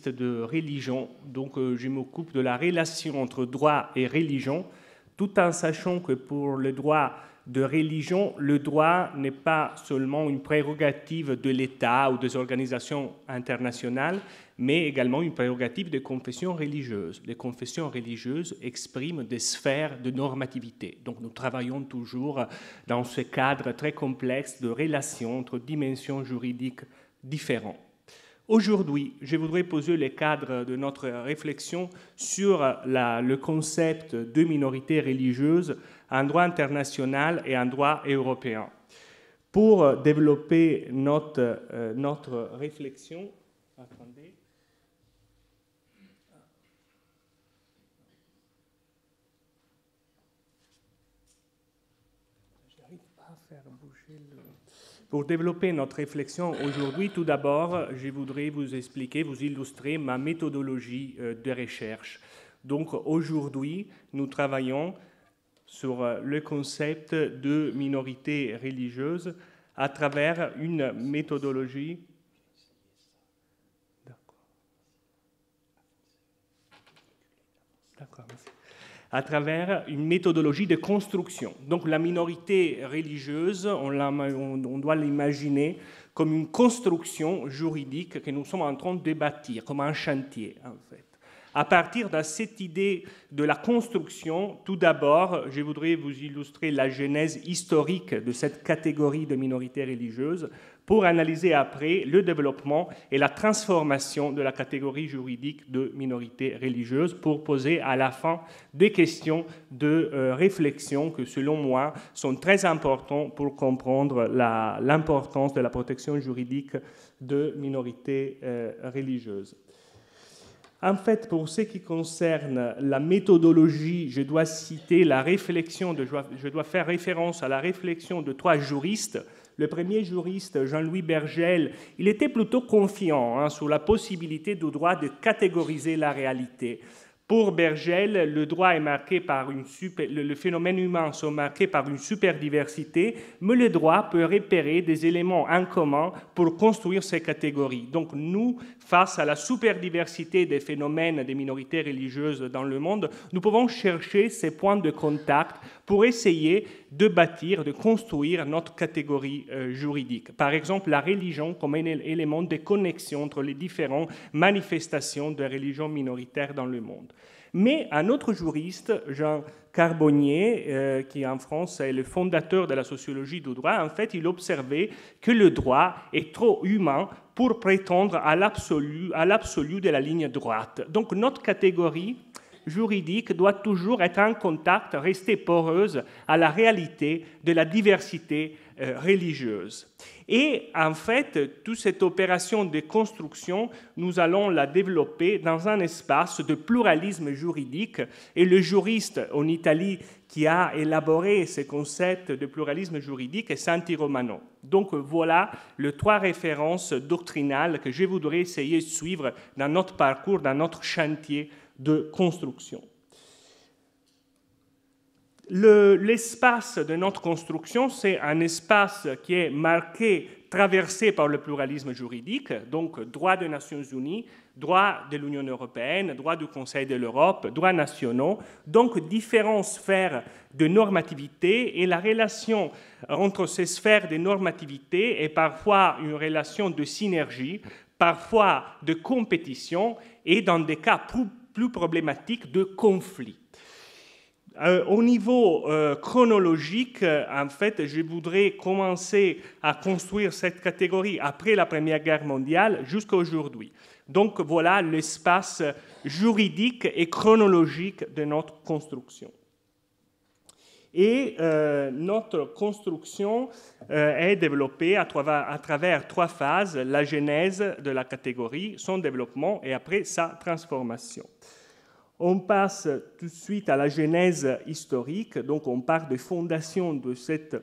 de religion, donc je m'occupe de la relation entre droit et religion, tout en sachant que pour le droit de religion, le droit n'est pas seulement une prérogative de l'État ou des organisations internationales, mais également une prérogative des confessions religieuses. Les confessions religieuses expriment des sphères de normativité. Donc nous travaillons toujours dans ce cadre très complexe de relations entre dimensions juridiques différents. Aujourd'hui, je voudrais poser le cadre de notre réflexion sur le concept de minorité religieuse en droit international et en droit européen. Pour développer notre réflexion, attendez. J'arrive pas à faire bouger le... Pour développer notre réflexion aujourd'hui, tout d'abord, je voudrais vous expliquer, vous illustrer ma méthodologie de recherche. Donc aujourd'hui, nous travaillons sur le concept de minorité religieuse à travers une méthodologie. D'accord. À travers une méthodologie de construction. Donc la minorité religieuse, on doit l'imaginer comme une construction juridique que nous sommes en train de bâtir, comme un chantier en fait. À partir de cette idée de la construction, tout d'abord, je voudrais vous illustrer la genèse historique de cette catégorie de minorité religieuse pour analyser après le développement et la transformation de la catégorie juridique de minorité religieuse pour poser à la fin des questions de réflexion que, selon moi, sont très importantes pour comprendre l'importance de la protection juridique de minorités religieuses. En fait, pour ce qui concerne la méthodologie, je dois citer la réflexion, je dois faire référence à la réflexion de 3 juristes. Le premier juriste, Jean-Louis Bergel, il était plutôt confiant sur la possibilité du droit de catégoriser la réalité. Pour Bergel, le droit est marqué par le phénomène humain sont marqués par une superdiversité, mais le droit peut repérer des éléments en commun pour construire ces catégories. Donc nous, face à la superdiversité des phénomènes des minorités religieuses dans le monde, nous pouvons chercher ces points de contact pour essayer de bâtir, de construire notre catégorie juridique. Par exemple, la religion comme un élément de connexion entre les différentes manifestations de religions minoritaires dans le monde. Mais un autre juriste, Jean Carbonnier, qui en France est le fondateur de la sociologie du droit, en fait, il observait que le droit est trop humain pour prétendre à l'absolu de la ligne droite. Donc notre catégorie juridique doit toujours être en contact, rester poreuse à la réalité de la diversité religieuse. Et en fait, toute cette opération de construction, nous allons la développer dans un espace de pluralisme juridique. Et le juriste en Italie qui a élaboré ce concept de pluralisme juridique est Santi Romano. Donc voilà les 3 références doctrinales que je voudrais essayer de suivre dans notre parcours, dans notre chantier de construction. L'espace de notre construction, c'est un espace qui est marqué, traversé par le pluralisme juridique, donc droit des Nations Unies, droit de l'Union européenne, droit du Conseil de l'Europe, droits nationaux, donc différentes sphères de normativité, et la relation entre ces sphères de normativité est parfois une relation de synergie, parfois de compétition, et dans des cas plus problématiques de conflit. Au niveau chronologique, en fait, je voudrais commencer à construire cette catégorie après la Première Guerre mondiale jusqu'à aujourd'hui. Donc voilà l'espace juridique et chronologique de notre construction. Et notre construction est développée à travers 3 phases, la genèse de la catégorie, son développement et après sa transformation. On passe tout de suite à la genèse historique, donc on part des fondations de cette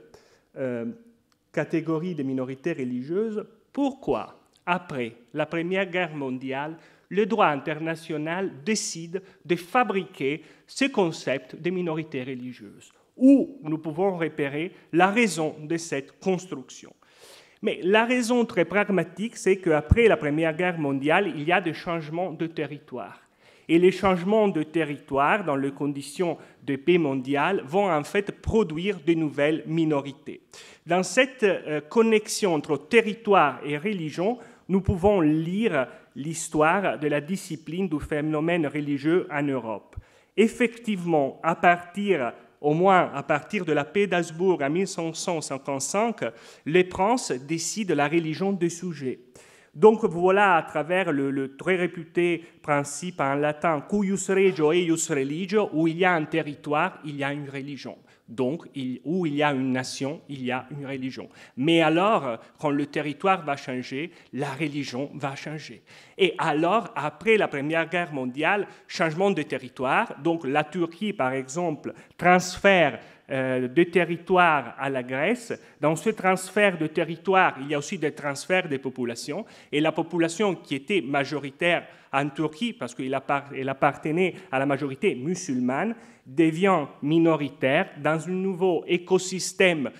catégorie de minorités religieuses. Pourquoi, après la Première Guerre mondiale, le droit international décide de fabriquer ce concept de minorité religieuse, où nous pouvons repérer la raison de cette construction. Mais la raison très pragmatique, c'est qu'après la Première Guerre mondiale, il y a des changements de territoire. Et les changements de territoire dans les conditions de paix mondiale vont en fait produire de nouvelles minorités. Dans cette connexion entre territoire et religion, nous pouvons lire l'histoire de la discipline du phénomène religieux en Europe. Effectivement, au moins à partir de la paix d'Habsbourg en 1555, les princes décident la religion des sujets. Donc voilà, à travers le très réputé principe en latin « cuius regio eius religio », où il y a un territoire, il y a une religion. Donc, où il y a une nation, il y a une religion. Mais alors, quand le territoire va changer, la religion va changer. Et alors, après la Première Guerre mondiale, changement de territoire. Donc, la Turquie, par exemple, transfère de territoire à la Grèce. Dans ce transfert de territoire, il y a aussi des transferts des populations. Et la population qui était majoritaire en Turquie, parce qu'elle appartenait à la majorité musulmane, devient minoritaire dans un nouveau écosystème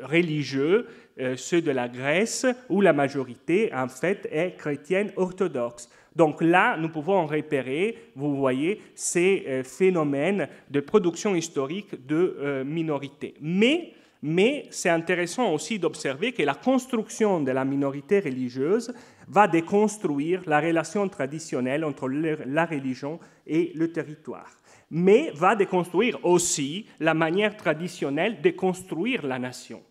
religieux, ceux de la Grèce, où la majorité, en fait, est chrétienne orthodoxe. Donc là, nous pouvons repérer, vous voyez, ces phénomènes de production historique de minorités. Mais c'est intéressant aussi d'observer que la construction de la minorité religieuse va déconstruire la relation traditionnelle entre la religion et le territoire, mais va déconstruire aussi la manière traditionnelle de construire la nation.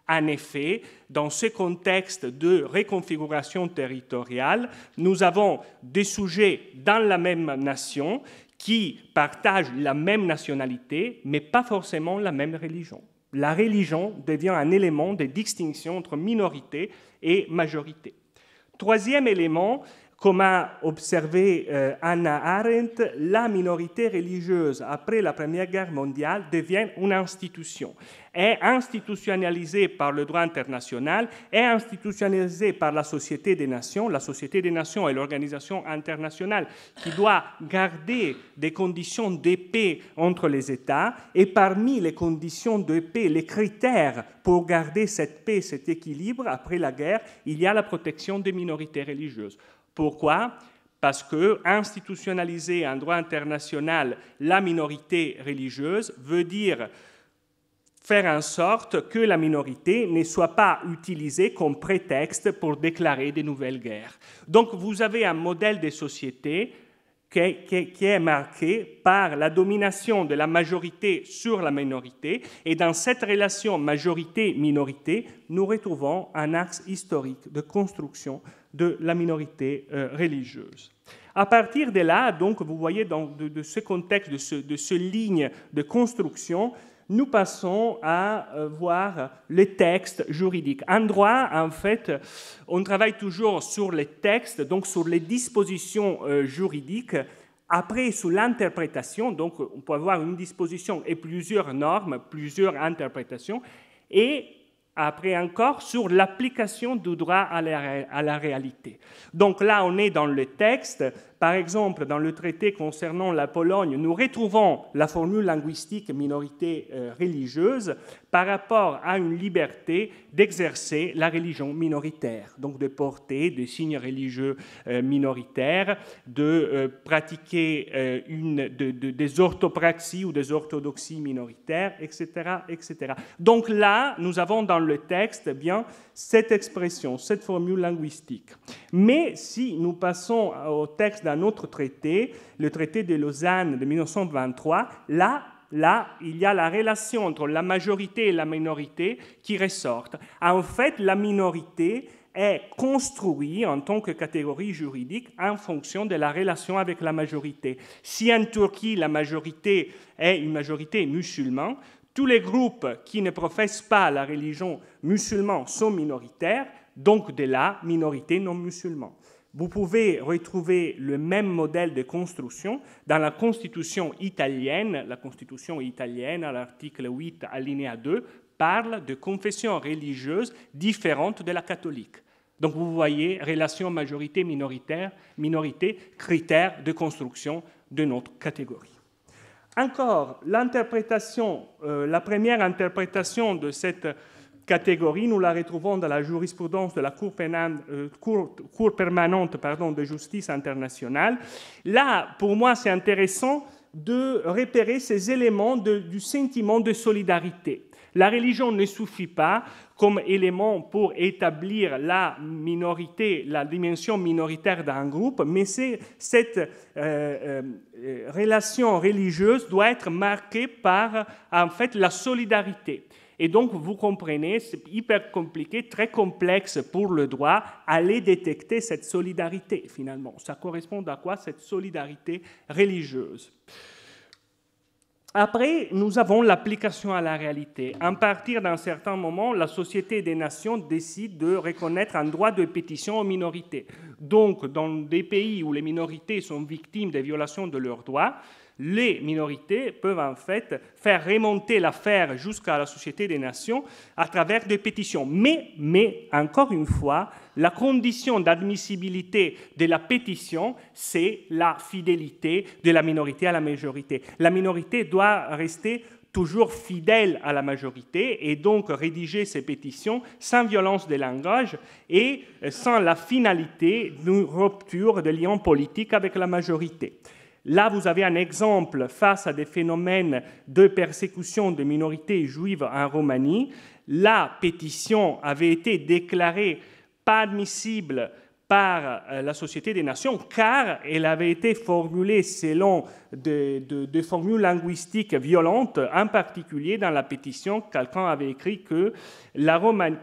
En effet, dans ce contexte de reconfiguration territoriale, nous avons des sujets dans la même nation qui partagent la même nationalité, mais pas forcément la même religion. La religion devient un élément de distinction entre minorité et majorité. Troisième élément, comme a observé Hannah Arendt, la minorité religieuse après la Première Guerre mondiale devient une institution. Est institutionnalisée par le droit international, est institutionnalisée par la Société des Nations. La Société des Nations est l'organisation internationale qui doit garder des conditions de paix entre les États. Et parmi les conditions de paix, les critères pour garder cette paix, cet équilibre après la guerre, il y a la protection des minorités religieuses. Pourquoi ? Parce que institutionnaliser en droit international la minorité religieuse veut dire faire en sorte que la minorité ne soit pas utilisée comme prétexte pour déclarer de nouvelles guerres. Donc vous avez un modèle de société qui est marqué par la domination de la majorité sur la minorité, et dans cette relation majorité-minorité, nous retrouvons un axe historique de construction de la minorité religieuse. À partir de là, donc, vous voyez, de ce contexte, de ce ligne de construction, nous passons à voir les textes juridiques. En droit, en fait, on travaille toujours sur les textes, donc sur les dispositions juridiques. Après, sur l'interprétation, donc on peut avoir une disposition et plusieurs normes, plusieurs interprétations, et après encore sur l'application du droit à la réalité. Donc là, on est dans le texte. Par exemple, dans le traité concernant la Pologne, nous retrouvons la formule linguistique minorité religieuse par rapport à une liberté d'exercer la religion minoritaire, donc de porter des signes religieux minoritaires, de pratiquer des orthopraxies ou des orthodoxies minoritaires, etc., etc. Donc là, nous avons dans le texte bien cette expression, cette formule linguistique. Mais si nous passons au texte d'un autre traité, le traité de Lausanne de 1923, là, il y a la relation entre la majorité et la minorité qui ressortent. En fait, la minorité est construite en tant que catégorie juridique en fonction de la relation avec la majorité. Si en Turquie, la majorité est une majorité musulmane, tous les groupes qui ne professent pas la religion musulmane sont minoritaires, donc de la minorité non musulmane. Vous pouvez retrouver le même modèle de construction dans la Constitution italienne. La Constitution italienne, à l'article 8, alinéa 2, parle de confessions religieuses différentes de la catholique. Donc vous voyez, relation majorité-minorité, critères de construction de notre catégorie. Encore, l'interprétation, la première interprétation de cette catégorie, nous la retrouvons dans la jurisprudence de la Cour permanente de justice internationale. Là, pour moi, c'est intéressant de repérer ces éléments du sentiment de solidarité. La religion ne suffit pas comme élément pour établir la minorité, la dimension minoritaire d'un groupe, mais cette relation religieuse doit être marquée par en fait, la solidarité. Et donc, vous comprenez, c'est hyper compliqué, très complexe pour le droit, aller détecter cette solidarité, finalement. Ça correspond à quoi, cette solidarité religieuse? Après, nous avons l'application à la réalité. À partir d'un certain moment, la Société des Nations décide de reconnaître un droit de pétition aux minorités. Donc, dans des pays où les minorités sont victimes des violations de leurs droits, les minorités peuvent en fait faire remonter l'affaire jusqu'à la Société des Nations à travers des pétitions. Mais encore une fois, la condition d'admissibilité de la pétition, c'est la fidélité de la minorité à la majorité. La minorité doit rester toujours fidèle à la majorité et donc rédiger ces pétitions sans violence de langage et sans la finalité d'une rupture de liens politiques avec la majorité. Là, vous avez un exemple face à des phénomènes de persécution de minorités juives en Roumanie. La pétition avait été déclarée pas admissible par la Société des Nations, car elle avait été formulée selon des formules linguistiques violentes, en particulier dans la pétition, quelqu'un avait écrit que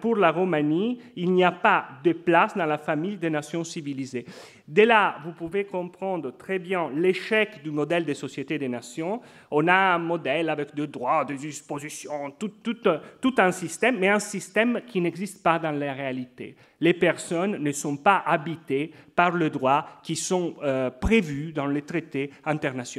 pour la Roumanie, il n'y a pas de place dans la famille des nations civilisées. Dès là, vous pouvez comprendre très bien l'échec du modèle des sociétés des nations. On a un modèle avec des droits, des dispositions, tout un système, mais un système qui n'existe pas dans la réalité. Les personnes ne sont pas habitées par le droit qui sont prévus dans les traités internationaux.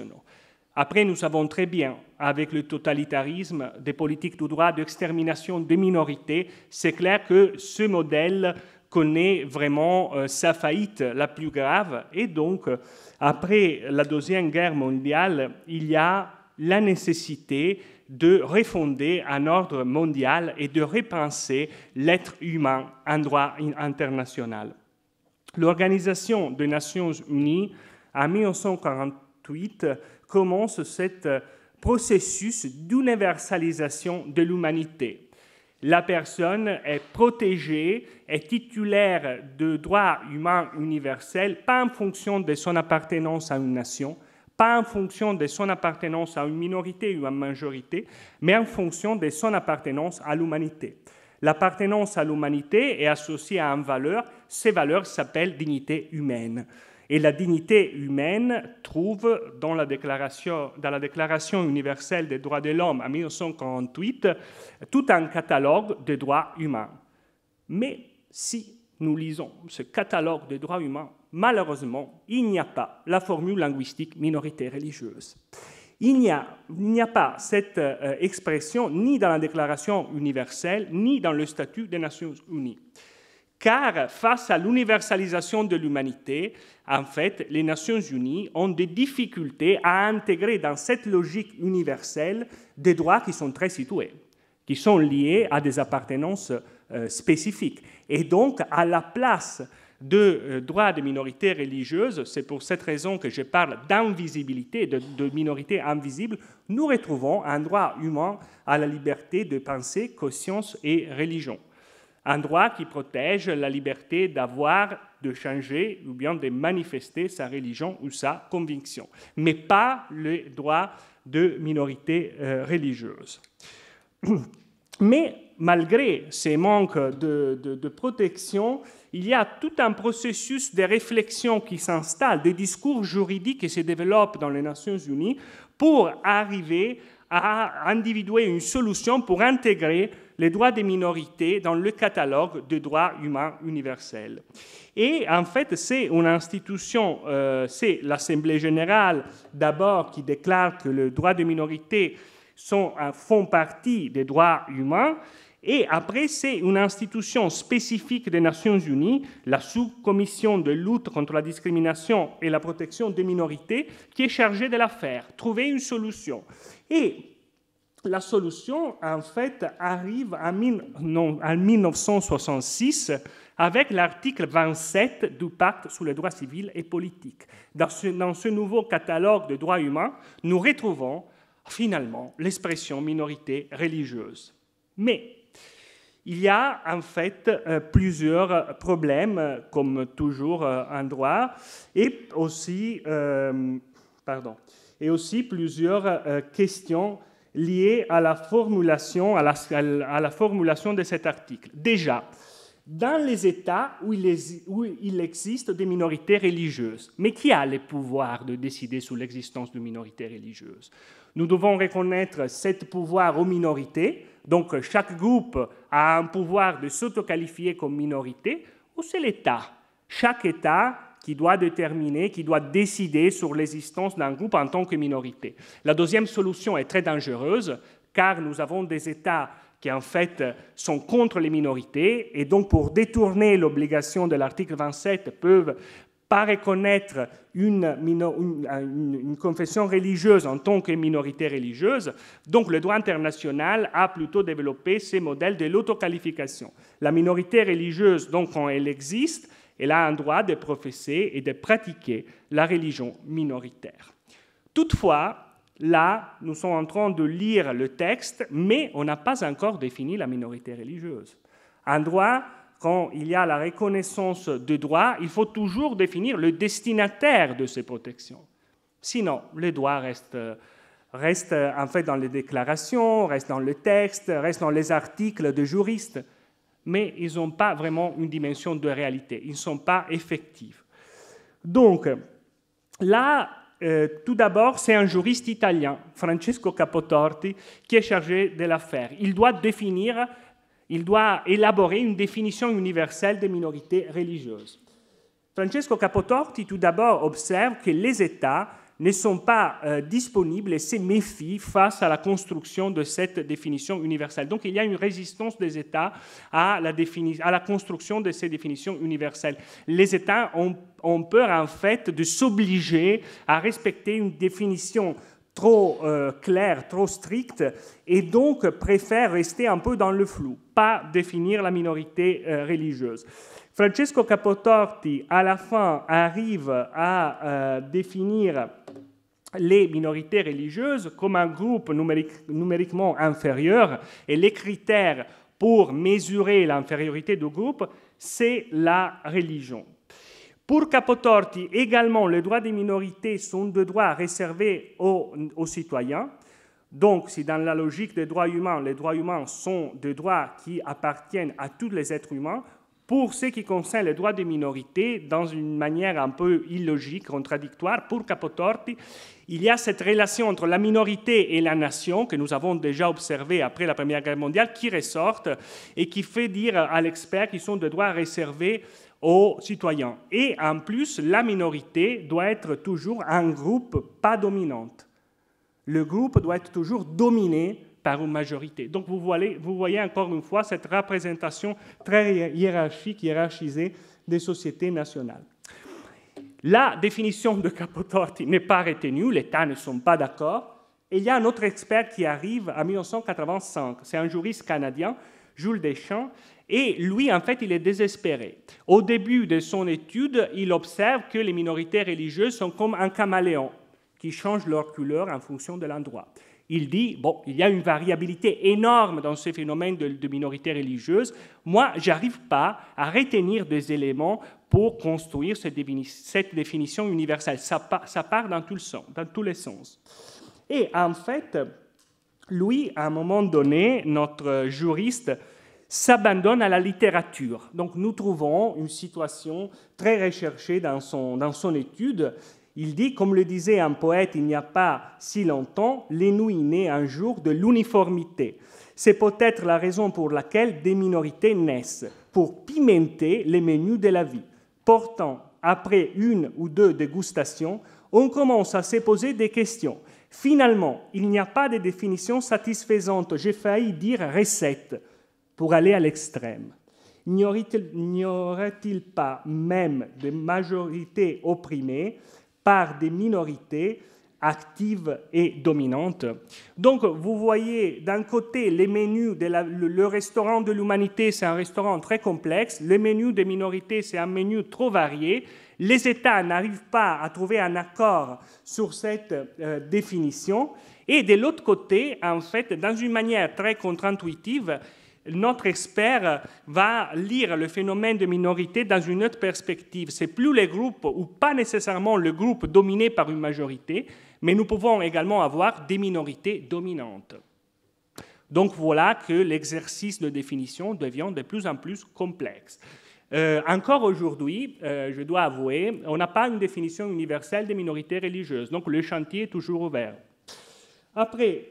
Après, nous savons très bien, avec le totalitarisme, des politiques de droit d'extermination des minorités, c'est clair que ce modèle connaît vraiment sa faillite la plus grave. Et donc, après la Deuxième Guerre mondiale, il y a la nécessité de refonder un ordre mondial et de repenser l'être humain en droit international. L'Organisation des Nations Unies, en 1948, commence ce processus d'universalisation de l'humanité. La personne est protégée, est titulaire de droits humains universels, pas en fonction de son appartenance à une nation, pas en fonction de son appartenance à une minorité ou à une majorité, mais en fonction de son appartenance à l'humanité. L'appartenance à l'humanité est associée à une valeur, ces valeurs s'appellent dignité humaine. Et la dignité humaine trouve dans la Déclaration universelle des droits de l'homme en 1948 tout un catalogue de droits humains. Mais si nous lisons ce catalogue de droits humains, malheureusement, il n'y a pas la formule linguistique minorité religieuse. Il n'y a pas cette expression ni dans la Déclaration universelle, ni dans le statut des Nations unies. Car face à l'universalisation de l'humanité, en fait, les Nations unies ont des difficultés à intégrer dans cette logique universelle des droits qui sont très situés, qui sont liés à des appartenances spécifiques. Et donc, à la place de droits de minorités religieuses, c'est pour cette raison que je parle d'invisibilité, de minorités invisibles, nous retrouvons un droit humain à la liberté de pensée, conscience et religion. Un droit qui protège la liberté d'avoir, de changer ou bien de manifester sa religion ou sa conviction, mais pas le droit de minorité religieuse. Mais malgré ces manques de protection, il y a tout un processus de réflexion qui s'installe, des discours juridiques qui se développent dans les Nations Unies pour arriver à individuer une solution pour intégrer les droits des minorités dans le catalogue des droits humains universels. Et en fait, c'est une institution, c'est l'Assemblée générale d'abord qui déclare que les droits des minorités font partie des droits humains, et après, c'est une institution spécifique des Nations Unies, la sous-commission de lutte contre la discrimination et la protection des minorités, qui est chargée de l'affaire, trouver une solution. Et la solution, en fait, arrive en 1966 avec l'article 27 du Pacte sur les droits civils et politiques. Dans ce nouveau catalogue de droits humains, nous retrouvons finalement l'expression minorité religieuse. Mais il y a en fait plusieurs problèmes, comme toujours en droit, et aussi plusieurs questions liées à la formulation, à la formulation de cet article. Déjà, dans les États où il existe des minorités religieuses, mais qui a le pouvoir de décider sur l'existence de minorités religieuses? Nous devons reconnaître ce pouvoir aux minorités, donc chaque groupe a un pouvoir de s'autoqualifier comme minorité, ou c'est l'État? Chaque État qui doit déterminer, qui doit décider sur l'existence d'un groupe en tant que minorité. La deuxième solution est très dangereuse, car nous avons des États qui en fait sont contre les minorités, et donc pour détourner l'obligation de l'article 27, peuvent pas reconnaître une confession religieuse en tant que minorité religieuse. Donc le droit international a plutôt développé ces modèles de l'autoqualification. La minorité religieuse, donc quand elle existe, elle a un droit de professer et de pratiquer la religion minoritaire. Toutefois, là, nous sommes en train de lire le texte, mais on n'a pas encore défini la minorité religieuse. Un droit, quand il y a la reconnaissance de droit, il faut toujours définir le destinataire de ces protections. Sinon, le droit reste en fait dans les déclarations, reste dans le texte, reste dans les articles de juristes, mais ils n'ont pas vraiment une dimension de réalité, ils ne sont pas effectifs. Donc, là, tout d'abord, c'est un juriste italien, Francesco Capotorti, qui est chargé de l'affaire. Il doit élaborer une définition universelle des minorités religieuses. Francesco Capotorti, tout d'abord, observe que les États ne sont pas disponibles et se méfient face à la construction de cette définition universelle. Donc, il y a une résistance des États à la construction de ces définitions universelles. Les États ont peur, en fait, de s'obliger à respecter une définition trop claire, trop stricte, et donc préfèrent rester un peu dans le flou, pas définir la minorité religieuse. Francesco Capotorti, à la fin, arrive à définir les minorités religieuses comme un groupe numériquement inférieur, et les critères pour mesurer l'infériorité du groupe, c'est la religion. Pour Capotorti, également, les droits des minorités sont des droits réservés aux citoyens. Donc, si dans la logique des droits humains, les droits humains sont des droits qui appartiennent à tous les êtres humains, pour ce qui concerne les droits des minorités, dans une manière un peu illogique, contradictoire, pour Capotorti, il y a cette relation entre la minorité et la nation, que nous avons déjà observée après la Première Guerre mondiale, qui ressortent et qui fait dire à l'expert qu'ils sont des droits réservés aux citoyens. Et en plus, la minorité doit être toujours un groupe pas dominant. Le groupe doit être toujours dominé par une majorité. Donc vous voyez encore une fois cette représentation très hiérarchisée des sociétés nationales. La définition de Capotorti n'est pas retenue, les États ne sont pas d'accord. Et il y a un autre expert qui arrive en 1985, c'est un juriste canadien, Jules Deschamps, et lui, en fait, il est désespéré. Au début de son étude, il observe que les minorités religieuses sont comme un caméléon qui change leur couleur en fonction de l'endroit. Il dit, bon, il y a une variabilité énorme dans ce phénomène de minorité religieuse. Moi, je n'arrive pas à retenir des éléments pour construire cette définition universelle. Ça part dans tous les sens. Et en fait, lui, à un moment donné, notre juriste s'abandonne à la littérature. Donc nous trouvons une situation très recherchée dans son étude. Il dit, comme le disait un poète il n'y a pas si longtemps, « Les nuits naît un jour de l'uniformité ». C'est peut-être la raison pour laquelle des minorités naissent, pour pimenter les menus de la vie. Pourtant, après une ou deux dégustations, on commence à se poser des questions. Finalement, il n'y a pas de définition satisfaisante, j'ai failli dire recette, pour aller à l'extrême. N'y aurait-il pas même des majorités opprimées par des minorités actives et dominantes? Donc, vous voyez, d'un côté, les menus le restaurant de l'humanité, c'est un restaurant très complexe. Le menu des minorités, c'est un menu trop varié. Les États n'arrivent pas à trouver un accord sur cette définition. Et de l'autre côté, en fait, dans une manière très contre-intuitive, notre expert va lire le phénomène de minorité dans une autre perspective. Ce n'est plus les groupes, ou pas nécessairement le groupe dominé par une majorité, mais nous pouvons également avoir des minorités dominantes. Donc voilà que l'exercice de définition devient de plus en plus complexe. Encore aujourd'hui, je dois avouer, on n'a pas une définition universelle des minorités religieuses, donc le chantier est toujours ouvert. Après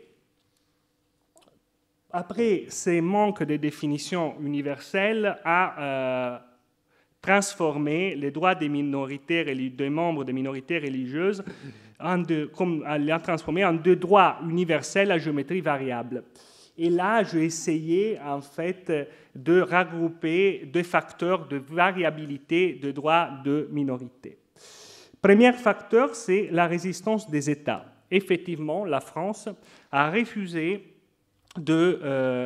ces manques de définition universelle a transformé les droits des membres des minorités religieuses l'a transformé en deux droits universels à géométrie variable. Et là, j'ai essayé en fait de regrouper deux facteurs de variabilité de droits de minorité. Premier facteur, c'est la résistance des États. Effectivement, la France a refusé de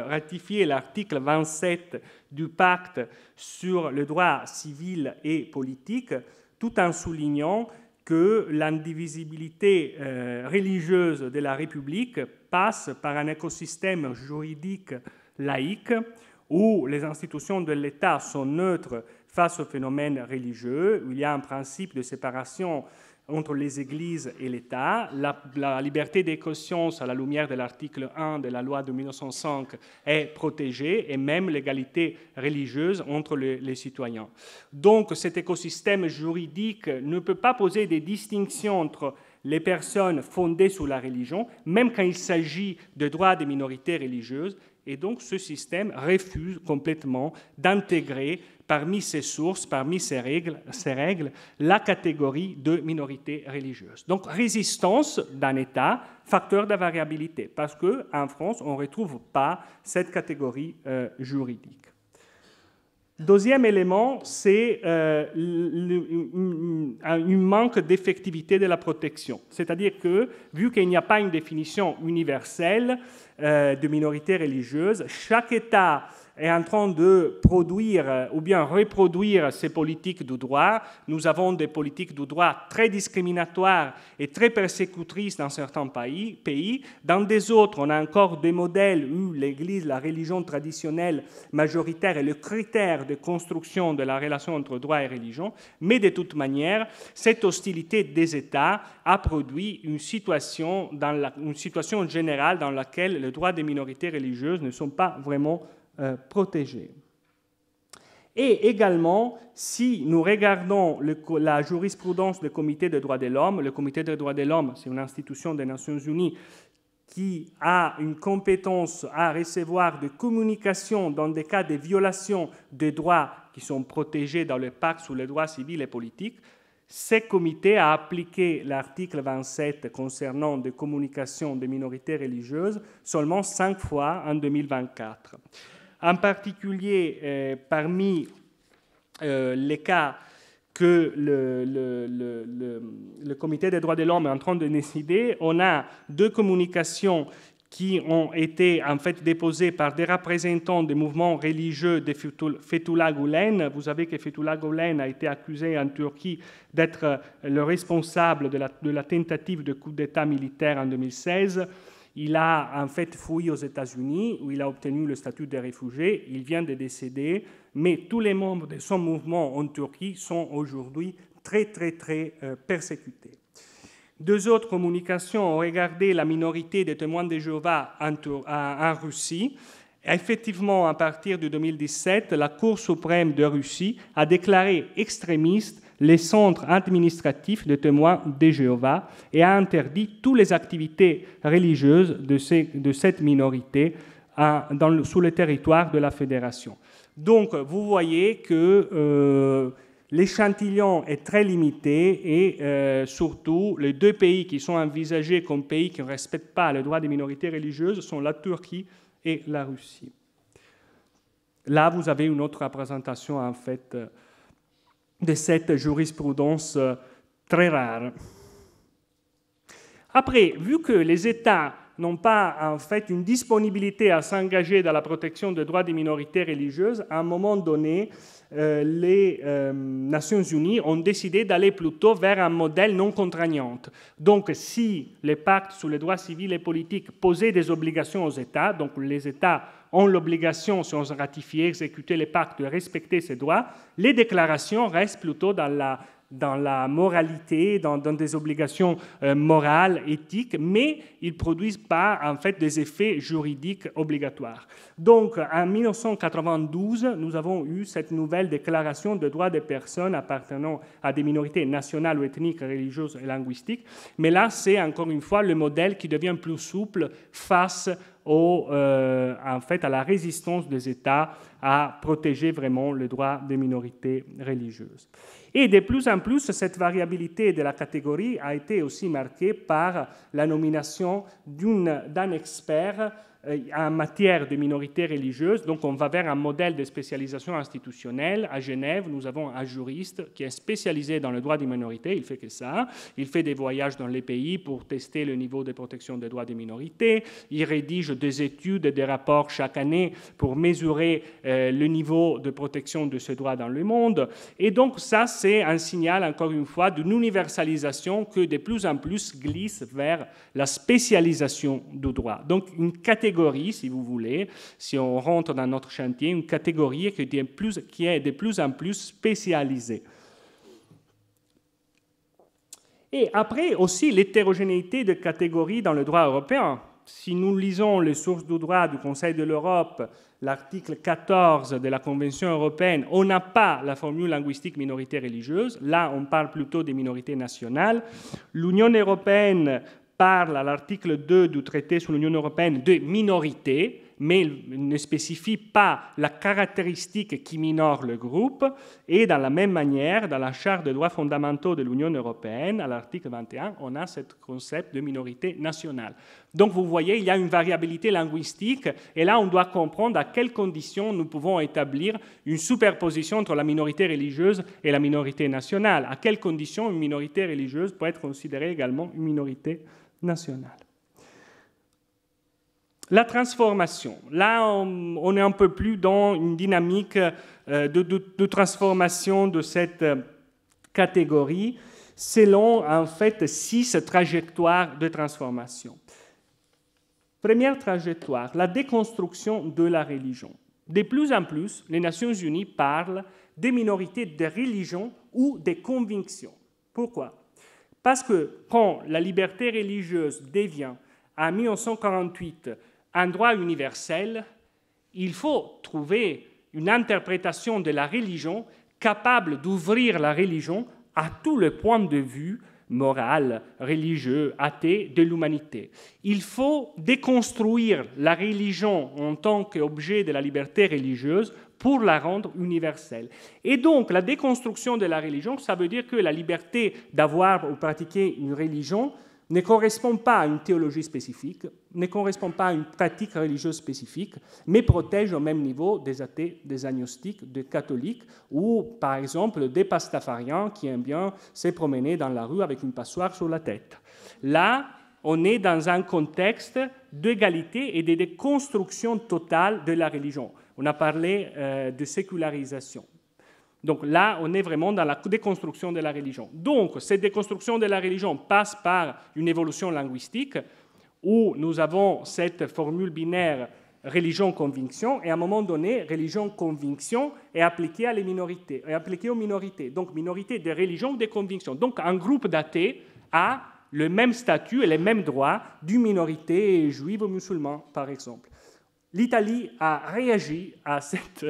ratifier l'article 27 du pacte sur le droit civil et politique, tout en soulignant que l'indivisibilité religieuse de la République passe par un écosystème juridique laïque où les institutions de l'État sont neutres face aux phénomènes religieux, où il y a un principe de séparation entre les églises et l'État. La liberté des consciences, à la lumière de l'article 1 de la loi de 1905, est protégée, et même l'égalité religieuse entre les citoyens. Donc cet écosystème juridique ne peut pas poser des distinctions entre les personnes fondées sur la religion, même quand il s'agit de droits des minorités religieuses, et donc ce système refuse complètement d'intégrer parmi ses sources, parmi ses règles, la catégorie de minorité religieuse. Donc résistance d'un État, facteur de variabilité, parce qu'en France, on ne retrouve pas cette catégorie juridique. Deuxième élément, c'est un manque d'effectivité de la protection. C'est-à-dire que, vu qu'il n'y a pas une définition universelle de minorité religieuse, chaque État est en train de produire ou bien reproduire ces politiques du droit. Nous avons des politiques du droit très discriminatoires et très persécutrices dans certains pays. Dans des autres, on a encore des modèles où l'Église, la religion traditionnelle majoritaire est le critère de construction de la relation entre droit et religion. Mais de toute manière, cette hostilité des États a produit une situation générale dans laquelle les droits des minorités religieuses ne sont pas vraiment protégés. Et également, si nous regardons la jurisprudence du Comité des droits de l'homme, le Comité des droits de l'homme, c'est une institution des Nations Unies qui a une compétence à recevoir de communication dans des cas de violation des droits qui sont protégés dans le pacte sur les droits civils et politiques. Ce comité a appliqué l'article 27 concernant des communications des minorités religieuses seulement 5 fois en 2024. En particulier, parmi les cas que le Comité des droits de l'homme est en train de décider, on a 2 communications qui ont été en fait déposées par des représentants des mouvements religieux de Fethullah Gülen. Vous savez que Fethullah Gülen a été accusé en Turquie d'être le responsable de la tentative de coup d'État militaire en 2016. Il a en fait fui aux États-Unis, où il a obtenu le statut de réfugié. Il vient de décéder, mais tous les membres de son mouvement en Turquie sont aujourd'hui très persécutés. 2 autres communications ont regardé la minorité des témoins de Jéhovah en Russie. Effectivement, à partir de 2017, la Cour suprême de Russie a déclaré extrémistes les centres administratifs de témoins de Jéhovah et a interdit toutes les activités religieuses de cette minorité sur le territoire de la Fédération. Donc, vous voyez que l'échantillon est très limité et surtout, les 2 pays qui sont envisagés comme pays qui ne respectent pas les droits des minorités religieuses sont la Turquie et la Russie. Là, vous avez une autre représentation, en fait, de cette jurisprudence très rare. Après, vu que les États n'ont pas en fait une disponibilité à s'engager dans la protection des droits des minorités religieuses, à un moment donné, les Nations Unies ont décidé d'aller plutôt vers un modèle non contraignant. Donc, si les pactes sur les droits civils et politiques posaient des obligations aux États, donc les États ont l'obligation, si on ratifié, exécuter les pactes, de respecter ces droits, les déclarations restent plutôt dans la dans la moralité, dans des obligations morales, éthiques, mais ils ne produisent pas en fait des effets juridiques obligatoires. Donc en 1992, nous avons eu cette nouvelle déclaration de droits des personnes appartenant à des minorités nationales ou ethniques, religieuses et linguistiques, mais là c'est encore une fois le modèle qui devient plus souple face en fait, à la résistance des États à protéger vraiment le droit des minorités religieuses. Et de plus en plus, cette variabilité de la catégorie a été aussi marquée par la nomination d'un expert en matière de minorités religieuses. Donc on va vers un modèle de spécialisation institutionnelle. À Genève, nous avons un juriste qui est spécialisé dans le droit des minorités, il fait que ça. Il fait des voyages dans les pays pour tester le niveau de protection des droits des minorités. Il rédige des études et des rapports chaque année pour mesurer le niveau de protection de ce droit dans le monde. Et donc ça, c'est un signal, encore une fois, d'une universalisation que de plus en plus glisse vers la spécialisation du droit. Donc une catégorie, si vous voulez, si on rentre dans notre chantier, une catégorie qui est de plus en plus spécialisée. Et après aussi l'hétérogénéité de catégories dans le droit européen. Si nous lisons les sources du droit du Conseil de l'Europe, l'article 14 de la Convention européenne, on n'a pas la formule linguistique minorité religieuse. Là, on parle plutôt des minorités nationales. L'Union européenne parle à l'article 2 du traité sur l'Union européenne de minorité, mais il ne spécifie pas la caractéristique qui minore le groupe. Et de la même manière, dans la Charte des droits fondamentaux de l'Union européenne, à l'article 21, on a ce concept de minorité nationale. Donc vous voyez, il y a une variabilité linguistique, et là on doit comprendre à quelles conditions nous pouvons établir une superposition entre la minorité religieuse et la minorité nationale. À quelles conditions une minorité religieuse peut être considérée également une minorité nationale. La transformation. Là, on est un peu plus dans une dynamique de transformation de cette catégorie selon, en fait, 6 trajectoires de transformation. Première trajectoire, la déconstruction de la religion. De plus en plus, les Nations Unies parlent des minorités de religion ou des convictions. Pourquoi ? Parce que quand la liberté religieuse devient, en 1948, un droit universel, il faut trouver une interprétation de la religion capable d'ouvrir la religion à tous les points de vue moral, religieux, athée de l'humanité. Il faut déconstruire la religion en tant qu'objet de la liberté religieuse pour la rendre universelle. Et donc, la déconstruction de la religion, ça veut dire que la liberté d'avoir ou pratiquer une religion ne correspond pas à une théologie spécifique, ne correspond pas à une pratique religieuse spécifique, mais protège au même niveau des athées, des agnostiques, des catholiques, ou par exemple des pastafariens qui aiment bien se promener dans la rue avec une passoire sur la tête. Là, on est dans un contexte d'égalité et de déconstruction totale de la religion. On a parlé de sécularisation. Donc là, on est vraiment dans la déconstruction de la religion. Donc, cette déconstruction de la religion passe par une évolution linguistique où nous avons cette formule binaire religion-conviction, et à un moment donné, religion-conviction est appliquée à les minorités, est appliquée aux minorités. Donc, minorité de religion ou de conviction. Donc, un groupe d'athées a le même statut et les mêmes droits d'une minorité juive ou musulmane, par exemple. L'Italie a réagi à cette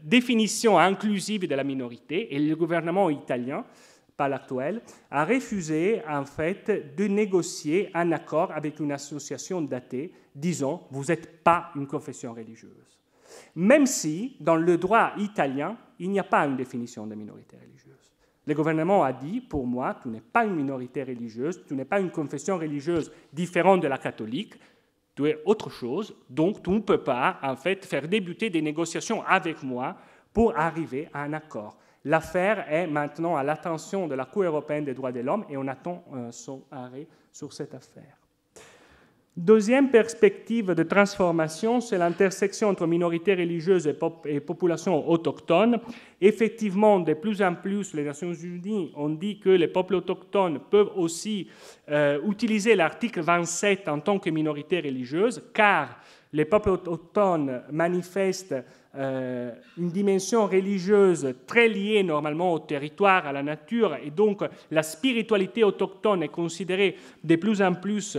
définition inclusive de la minorité, et le gouvernement italien, pas l'actuel, a refusé en fait de négocier un accord avec une association d'athées disant « vous n'êtes pas une confession religieuse ». Même si, dans le droit italien, il n'y a pas une définition de minorité religieuse. Le gouvernement a dit « pour moi, tu n'es pas une minorité religieuse, tu n'es pas une confession religieuse différente de la catholique, tu es autre chose, donc tu ne peux pas en fait faire débuter des négociations avec moi pour arriver à un accord. » L'affaire est maintenant à l'attention de la Cour européenne des droits de l'homme et on attend son arrêt sur cette affaire. Deuxième perspective de transformation, c'est l'intersection entre minorités religieuses et populations autochtones. Effectivement, de plus en plus, les Nations Unies ont dit que les peuples autochtones peuvent aussi utiliser l'article 27 en tant que minorité religieuse, car les peuples autochtones manifestent une dimension religieuse très liée normalement au territoire, à la nature, et donc la spiritualité autochtone est considérée de plus en plus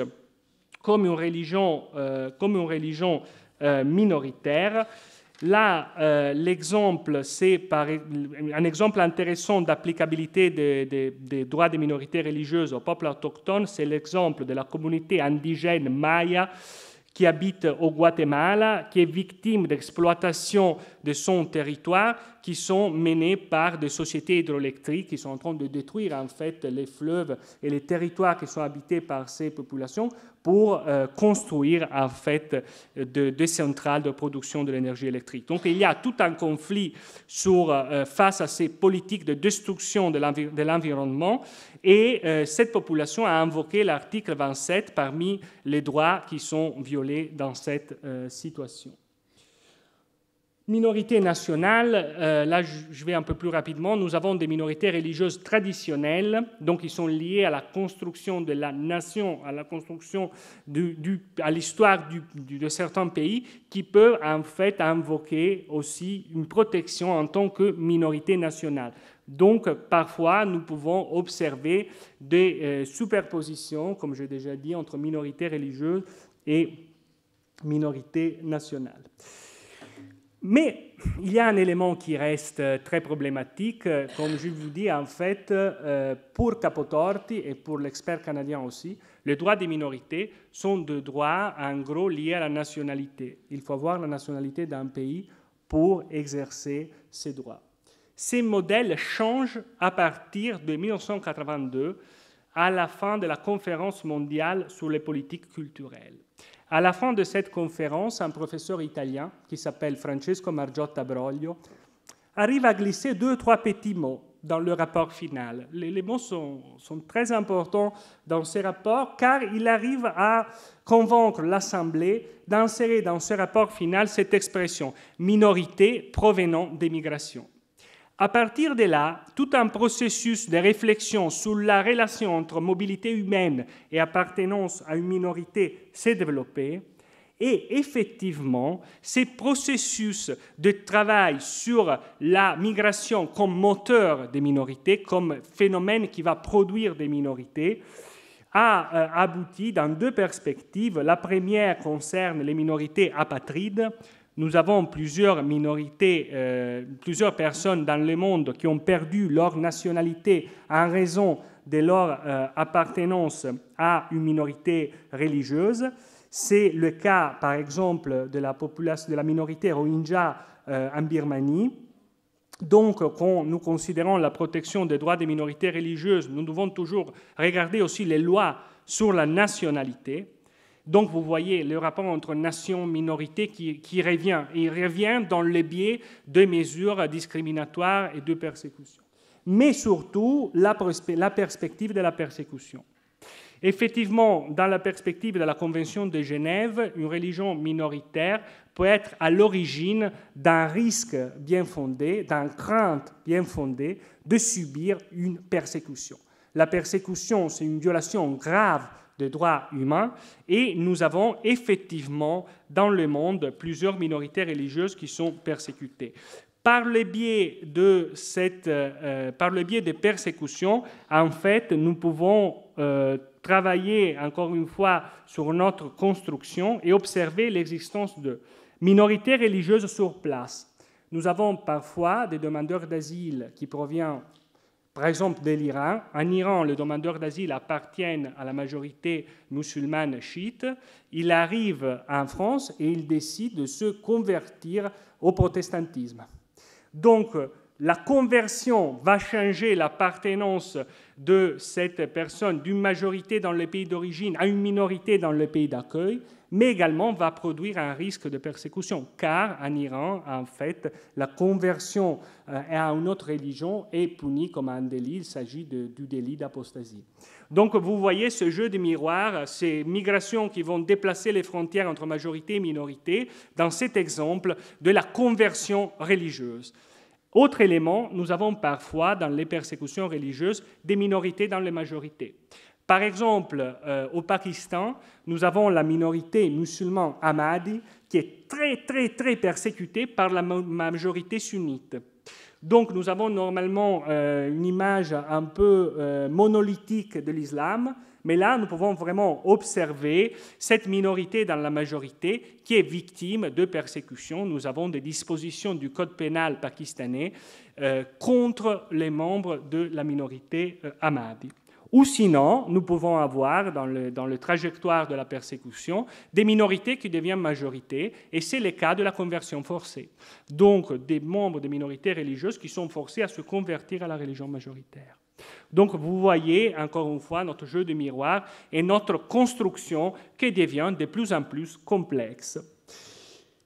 comme une religion minoritaire. Là, l'exemple, c'est un exemple intéressant d'applicabilité des droits des minorités religieuses aux peuples autochtones, c'est l'exemple de la communauté indigène Maya qui habite au Guatemala, qui est victime d'exploitation de son territoire, qui sont menées par des sociétés hydroélectriques qui sont en train de détruire en fait les fleuves et les territoires qui sont habités par ces populations pour construire en fait des centrales de production de l'énergie électrique. Donc il y a tout un conflit face à ces politiques de destruction de l'environnement et cette population a invoqué l'article 27 parmi les droits qui sont violés dans cette situation. Minorités nationales, là je vais un peu plus rapidement, nous avons des minorités religieuses traditionnelles, donc qui sont liées à la construction de la nation, à la construction à l'histoire de certains pays, qui peuvent en fait invoquer aussi une protection en tant que minorité nationale. Donc parfois nous pouvons observer des superpositions, comme j'ai déjà dit, entre minorités religieuses et minorités nationales. Mais il y a un élément qui reste très problématique, comme je vous dis, en fait, pour Capotorti et pour l'expert canadien aussi, les droits des minorités sont des droits, en gros, liés à la nationalité. Il faut avoir la nationalité d'un pays pour exercer ces droits. Ces modèles changent à partir de 1982, à la fin de la conférence mondiale sur les politiques culturelles. À la fin de cette conférence, un professeur italien qui s'appelle Francesco Margiotta Broglio arrive à glisser 2 ou 3 petits mots dans le rapport final. Les mots sont très importants dans ce rapport car il arrive à convaincre l'Assemblée d'insérer dans ce rapport final cette expression « minorité provenant des migrations ». À partir de là, tout un processus de réflexion sur la relation entre mobilité humaine et appartenance à une minorité s'est développé. Et effectivement, ces processus de travail sur la migration comme moteur des minorités, comme phénomène qui va produire des minorités, a abouti dans 2 perspectives. La première concerne les minorités apatrides. Nous avons plusieurs minorités, plusieurs personnes dans le monde qui ont perdu leur nationalité en raison de leur appartenance à une minorité religieuse. C'est le cas, par exemple, de la minorité Rohingya en Birmanie. Donc, quand nous considérons la protection des droits des minorités religieuses, nous devons toujours regarder aussi les lois sur la nationalité. Donc, vous voyez le rapport entre nation et minorité qui revient. Il revient dans le biais de mesures discriminatoires et de persécution. Mais surtout, la perspective de la persécution. Effectivement, dans la perspective de la Convention de Genève, une religion minoritaire peut être à l'origine d'un risque bien fondé, d'une crainte bien fondée de subir une persécution. La persécution, c'est une violation grave des droits humains et nous avons effectivement dans le monde plusieurs minorités religieuses qui sont persécutées. Par le biais des persécutions, en fait, nous pouvons travailler encore une fois sur notre construction et observer l'existence de minorités religieuses sur place. Nous avons parfois des demandeurs d'asile qui proviennent, par exemple, de l'Iran. En Iran, les demandeurs d'asile appartiennent à la majorité musulmane chiite. Ils arrivent en France et ils décident de se convertir au protestantisme. Donc, la conversion va changer l'appartenance de cette personne d'une majorité dans le pays d'origine à une minorité dans le pays d'accueil, mais également va produire un risque de persécution, car en Iran, en fait, la conversion à une autre religion est punie comme un délit, il s'agit du délit d'apostasie. Donc vous voyez ce jeu de miroirs, ces migrations qui vont déplacer les frontières entre majorité et minorité, dans cet exemple de la conversion religieuse. Autre élément, nous avons parfois dans les persécutions religieuses des minorités dans les majorités. Par exemple, au Pakistan, nous avons la minorité musulmane Ahmadi qui est très persécutée par la majorité sunnite. Donc nous avons normalement une image un peu monolithique de l'islam, mais là nous pouvons vraiment observer cette minorité dans la majorité qui est victime de persécutions. Nous avons des dispositions du code pénal pakistanais contre les membres de la minorité Ahmadi. Ou sinon, nous pouvons avoir, dans le trajectoire de la persécution, des minorités qui deviennent majorité, et c'est le cas de la conversion forcée. Donc, des membres de minorités religieuses qui sont forcés à se convertir à la religion majoritaire. Donc, vous voyez, encore une fois, notre jeu de miroir et notre construction qui devient de plus en plus complexe.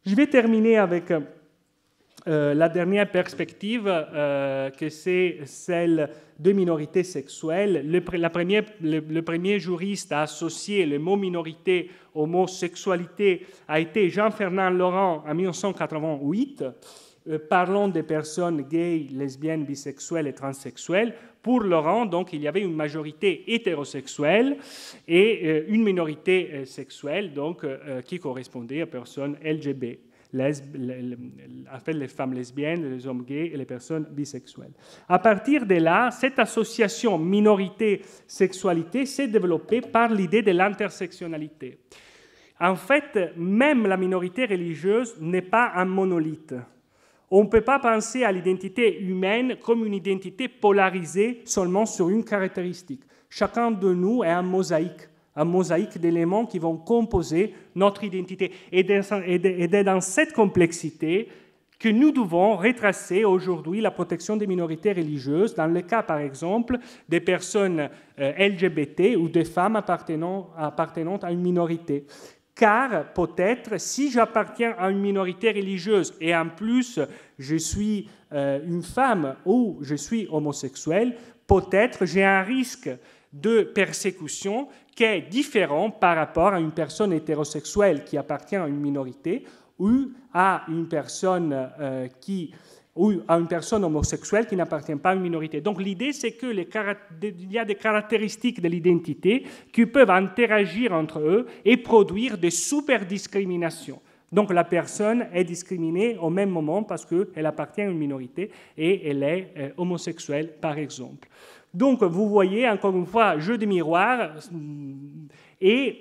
Je vais terminer avec la dernière perspective, que c'est celle de minorités sexuelles. Le premier juriste à associer le mot minorité au mot sexualité a été Jean-Fernand Laurent en 1988, parlant des personnes gays, lesbiennes, bisexuelles et transsexuelles. Pour Laurent, donc, il y avait une majorité hétérosexuelle et une minorité sexuelle, donc, qui correspondait aux personnes LGBT. Les femmes lesbiennes, les hommes gays et les personnes bisexuelles. À partir de là, cette association minorité-sexualité s'est développée par l'idée de l'intersectionnalité. En fait, même la minorité religieuse n'est pas un monolithe. On ne peut pas penser à l'identité humaine comme une identité polarisée seulement sur une caractéristique. Chacun de nous est un mosaïque d'éléments qui vont composer notre identité. Et c'est dans cette complexité que nous devons retracer aujourd'hui la protection des minorités religieuses, dans le cas, par exemple, des personnes LGBT ou des femmes appartenant à une minorité. Car peut-être, si j'appartiens à une minorité religieuse et en plus je suis une femme ou je suis homosexuel, peut-être j'ai un risque de persécution qui est différent par rapport à une personne hétérosexuelle qui appartient à une minorité ou à une personne homosexuelle qui n'appartient pas à une minorité. Donc l'idée, c'est qu'il y a des caractéristiques de l'identité qui peuvent interagir entre eux et produire des super-discriminations. Donc la personne est discriminée au même moment parce qu'elle appartient à une minorité et elle est homosexuelle, par exemple. Donc vous voyez, encore une fois, jeu de miroir et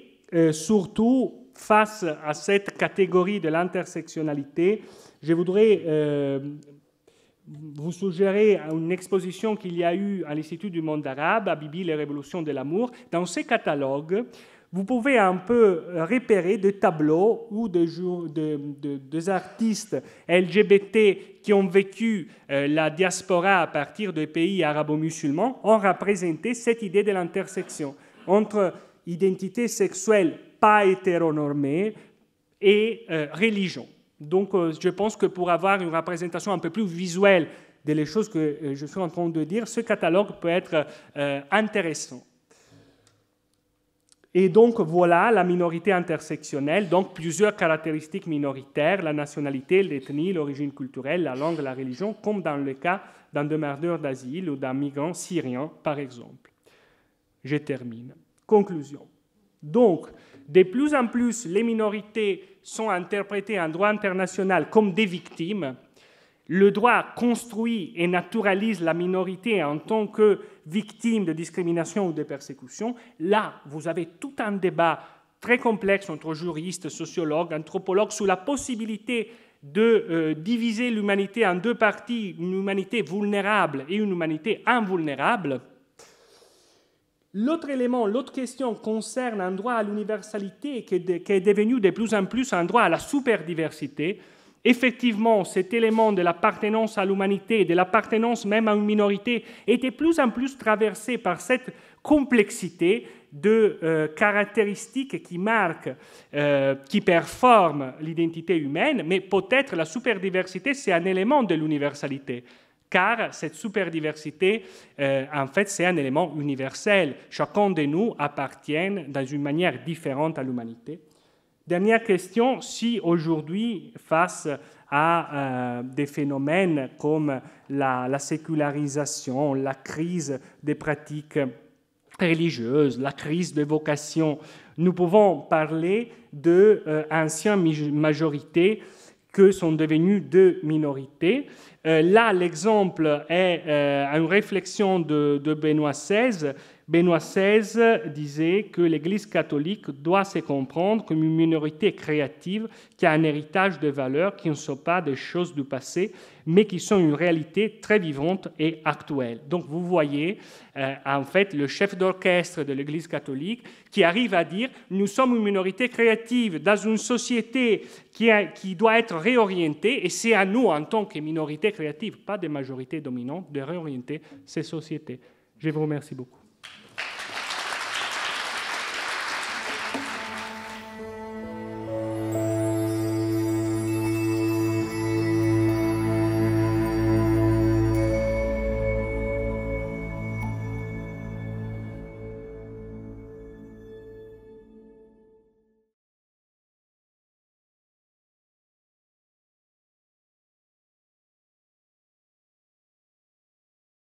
surtout, face à cette catégorie de l'intersectionnalité, je voudrais vous suggérer une exposition qu'il y a eu à l'Institut du monde arabe, à Bibi, les révolutions de l'amour. Dans ces catalogues, vous pouvez un peu repérer des tableaux où des artistes LGBT qui ont vécu la diaspora à partir des pays arabo-musulmans ont représenté cette idée de l'intersection entre identité sexuelle pas hétéronormée et religion. Donc, je pense que pour avoir une représentation un peu plus visuelle des choses que je suis en train de dire, ce catalogue peut être intéressant. Et donc, voilà la minorité intersectionnelle, donc plusieurs caractéristiques minoritaires, la nationalité, l'ethnie, l'origine culturelle, la langue, la religion, comme dans le cas d'un demandeur d'asile ou d'un migrant syrien, par exemple. Je termine. Conclusion. Donc, de plus en plus, les minorités sont interprétées en droit international comme des victimes. Le droit construit et naturalise la minorité en tant que victime de discrimination ou de persécution. Là, vous avez tout un débat très complexe entre juristes, sociologues, anthropologues sur la possibilité de diviser l'humanité en deux parties, une humanité vulnérable et une humanité invulnérable. L'autre élément, l'autre question concerne un droit à l'universalité qui est devenu de plus en plus un droit à la superdiversité. Effectivement, cet élément de l'appartenance à l'humanité, de l'appartenance même à une minorité, est de plus en plus traversé par cette complexité de caractéristiques qui marquent, qui performent l'identité humaine, mais peut-être la superdiversité, c'est un élément de l'universalité. Car cette superdiversité, en fait, c'est un élément universel. Chacun de nous appartient dans une manière différente à l'humanité. Dernière question, si aujourd'hui, face à des phénomènes comme la sécularisation, la crise des pratiques religieuse, la crise de vocation. Nous pouvons parler d'anciennes majorités qui sont devenues deux minorités. Là, l'exemple est une réflexion de Benoît XVI. Benoît XVI disait que l'Église catholique doit se comprendre comme une minorité créative qui a un héritage de valeurs qui ne sont pas des choses du passé, mais qui sont une réalité très vivante et actuelle. Donc vous voyez, en fait, le chef d'orchestre de l'Église catholique qui arrive à dire « Nous sommes une minorité créative dans une société qui doit être réorientée, et c'est à nous, en tant que minorité créative, pas des majorités dominantes, de réorienter ces sociétés. » Je vous remercie beaucoup.